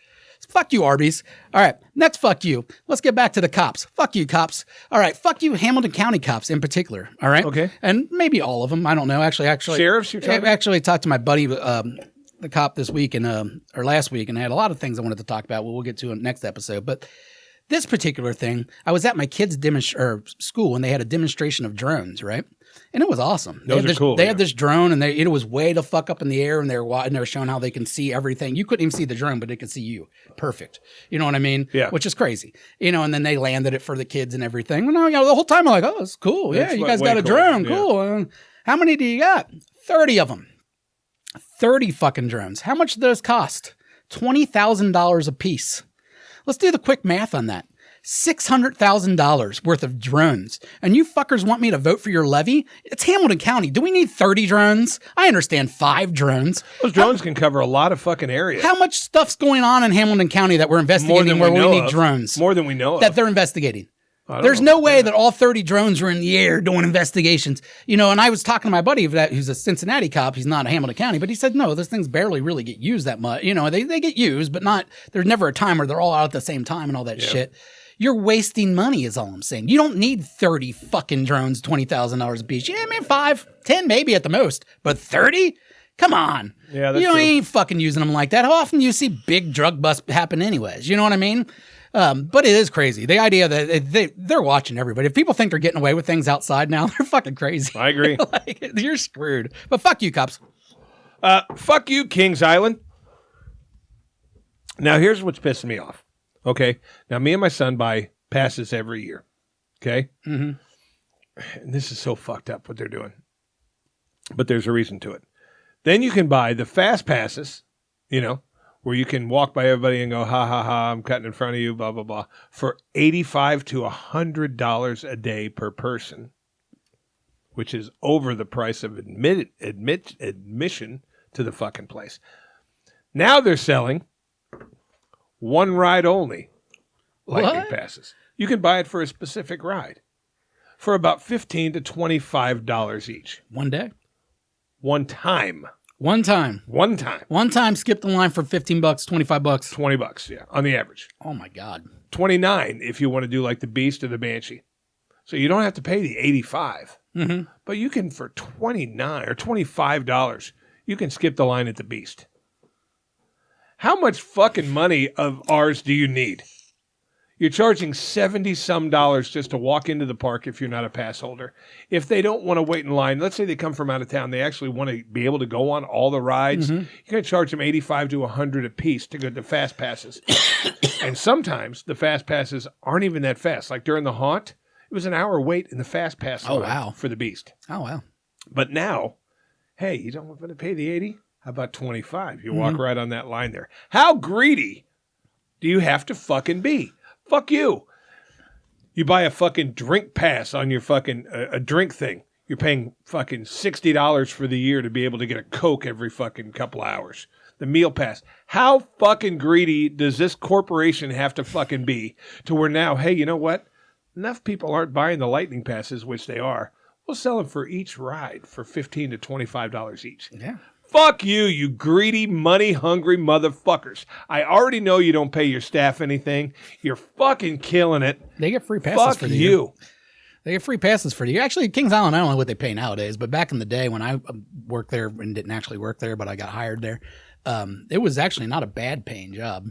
Fuck you, Arby's. All right. Next, fuck you. Let's get back to the cops. Fuck you, cops. All right. Fuck you, Hamilton County cops in particular. All right. Okay. And maybe all of them. I don't know. Actually, Sheriffs, you're talking? I actually talked to my buddy, the cop this week or last week, and I had a lot of things I wanted to talk about. We'll get to in the next episode. But this particular thing, I was at my kids' school and they had a demonstration of drones, right? And it was awesome. Those are cool. They had this drone and it was way the fuck up in the air and they were showing how they can see everything. You couldn't even see the drone, but they could see you. Perfect. You know what I mean? Yeah. Which is crazy. And then they landed it for the kids and everything. Well, the whole time I'm like, oh, it's cool. That's yeah, you guys way got a cool. drone. Yeah. Cool. How many do you got? 30 of them. 30 fucking drones. How much do those cost? $20,000 a piece. Let's do the quick math on that. $600,000 worth of drones. And you fuckers want me to vote for your levy? It's Hamilton County. Do we need 30 drones? I understand 5 drones. Those drones can cover a lot of fucking area. How much stuff's going on in Hamilton County that we're investigating where we need drones? More than we know that of. they're investigating. There's no way that all 30 drones were in the air doing investigations. And I was talking to my buddy who's a Cincinnati cop. He's not a Hamilton County, but he said, no, those things barely really get used that much. They get used, but there's never a time where they're all out at the same time and all that shit. You're wasting money is all I'm saying. You don't need 30 fucking drones, $20,000 a piece. Yeah, I mean 5, 10 maybe at the most, but 30? Come on. Yeah, that's you true. ain't fucking using them like that. How often do you see big drug busts happen anyways? You know what I mean? But it is crazy. The idea that they're watching everybody. If people think they're getting away with things outside now, they're fucking crazy. I agree. You're screwed. But fuck you, cops. Fuck you, Kings Island. Now, here's what's pissing me off. Okay. Now, me and my son buy passes every year. Okay. Mm-hmm. And this is so fucked up what they're doing. But there's a reason to it. Then you can buy the fast passes, where you can walk by everybody and go, ha, ha, ha, I'm cutting in front of you, blah, blah, blah, for $85 to $100 a day per person, which is over the price of admission to the fucking place. Now they're selling one ride only lightning passes. You can buy it for a specific ride for about $15 to $25 each. One day? One time. One time. Skip the line for $15, $25. $20, yeah, on the average. Oh my God. $29 if you want to do like the Beast or the Banshee. So you don't have to pay the $85. Mm-hmm. But you can, for $29 or $25, you can skip the line at the Beast. How much fucking money of ours do you need? You're charging $70-some just to walk into the park if you're not a pass holder. If they don't want to wait in line, let's say they come from out of town, they actually want to be able to go on all the rides, you're going to charge them $85 to $100 a piece to go to fast passes. And sometimes the fast passes aren't even that fast. Like during the haunt, it was an hour wait in the fast pass line for the Beast. Oh, wow. But now, hey, you don't want to pay the $80? How about $25? You walk right on that line there. How greedy do you have to fucking be? Fuck you. You buy a fucking drink pass on your fucking a drink thing. You're paying fucking $60 for the year to be able to get a Coke every fucking couple hours. The meal pass. How fucking greedy does this corporation have to fucking be to where now, hey, you know what? Enough people aren't buying the lightning passes, which they are. We'll sell them for each ride for $15 to $25 each. Yeah. Fuck you, you greedy, money-hungry motherfuckers. I already know you don't pay your staff anything. You're fucking killing it. They get free passes for the year. you. They get free passes for the year. Actually, Kings Island, I don't know what they pay nowadays, but back in the day when I worked there and didn't actually work there, but I got hired there, it was actually not a bad paying job.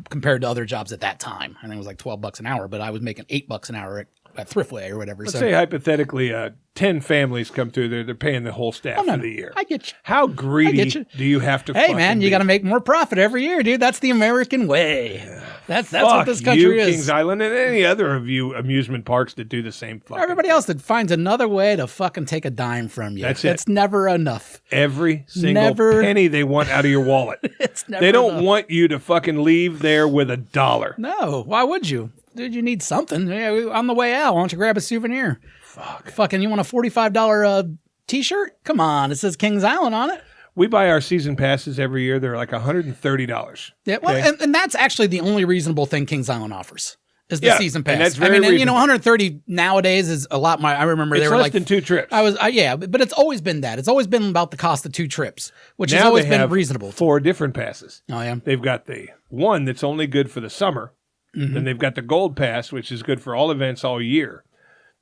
Compared to other jobs at that time. I think it was like $12 an hour, but I was making $8 an hour at Thriftway or whatever. Let's say hypothetically 10 families come through there. They're paying the whole staff for the year. I get you. How greedy do you have to Hey, man, you got to make more profit every year, dude. That's the American way. That's what this country is. Kings Island and any other of you amusement parks that do the same fucking Everybody else that finds another way to fucking take a dime from you. That's it. It's never enough. Every single penny they want out of your wallet. It's never They don't enough. want you to fucking leave there with $1. No, why would you? Dude, you need something. Yeah, on the way out, why don't you grab a souvenir? Fucking, you want a $45 t-shirt? Come on, it says Kings Island on it. We buy our season passes every year. They're like $130. Yeah, well, and that's actually the only reasonable thing Kings Island offers. is the Yeah, season pass. and that's I very mean, and, reasonable. 130 nowadays is a lot more. I remember It's they were less like than 2 trips. yeah, but it's always been that. It's always been about the cost of 2 trips, which has Now always they been have reasonable. 4 different passes. Oh yeah. They've got the one that's only good for the summer. Then they've got the gold pass, which is good for all events all year.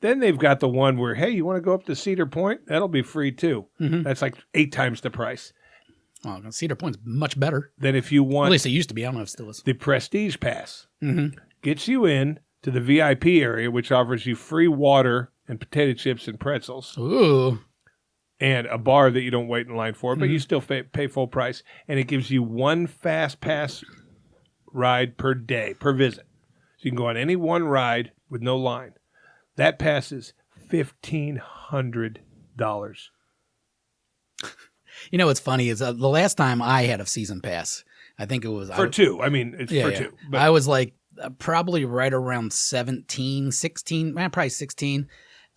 Then they've got the one where, hey, you want to go up to Cedar Point? That'll be free too. That's like 8 times the price. Oh, Cedar Point's much better. Then if you At want least it used to be. I don't know if it still is. the Prestige Pass, gets you in to the VIP area, which offers you free water and potato chips and pretzels Ooh. and a bar that you don't wait in line for, but you still pay full price. And it gives you 1 fast pass ride per day, per visit. So you can go on any one ride with no line. That pass is $1,500. You know what's funny is the last time I had a season pass, I think it was For 2. I mean, it's for 2. But I was like probably right around 17, 16, probably 16.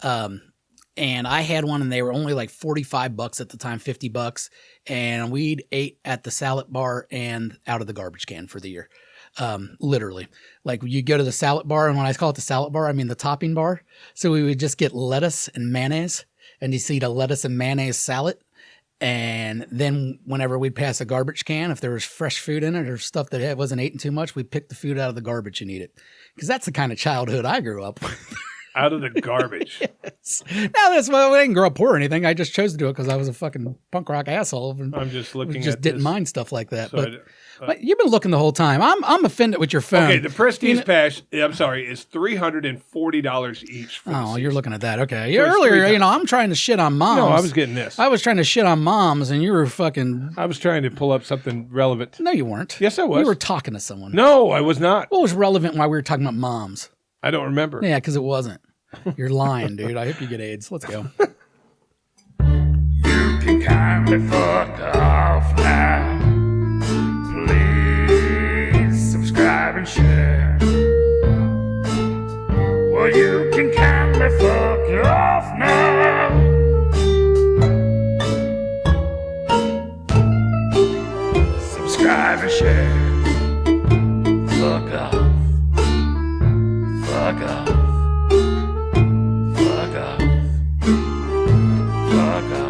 And I had one and they were only like $45 at the time, $50. And we'd ate at the salad bar and out of the garbage can for the year. Literally. Like you go to the salad bar, and when I call it the salad bar, I mean the topping bar. So we would just get lettuce and mayonnaise, and you see the lettuce and mayonnaise salad. And then whenever we'd pass a garbage can, if there was fresh food in it or stuff that wasn't eaten too much, we'd pick the food out of the garbage and eat it. Because that's the kind of childhood I grew up with. out of the garbage. Yes. Now that's why I didn't grow up poor or anything. I just chose to do it because I was a fucking punk rock asshole. And I'm just looking just at didn't this. mind stuff like that. So But you've been looking the whole time. I'm offended with your phone. Okay, the Prestige Pass, I'm sorry, is $340 each. For the Oh, season. you're looking at that. Okay. So it's Earlier, 3 times. I'm trying to shit on moms. No, I was getting this. I was trying to shit on moms, and you were fucking. I was trying to pull up something relevant. No, you weren't. Yes, I was. You were talking to someone. No, I was not. What was relevant while we were talking about moms? I don't remember. Yeah, because it wasn't. You're lying, dude. I hope you get AIDS. Let's go. You can kindly fuck off now. Please subscribe and share. Well, you can kindly fuck off now. Subscribe and share. Fuck off. Fuck off. Fuck off. Fuck off.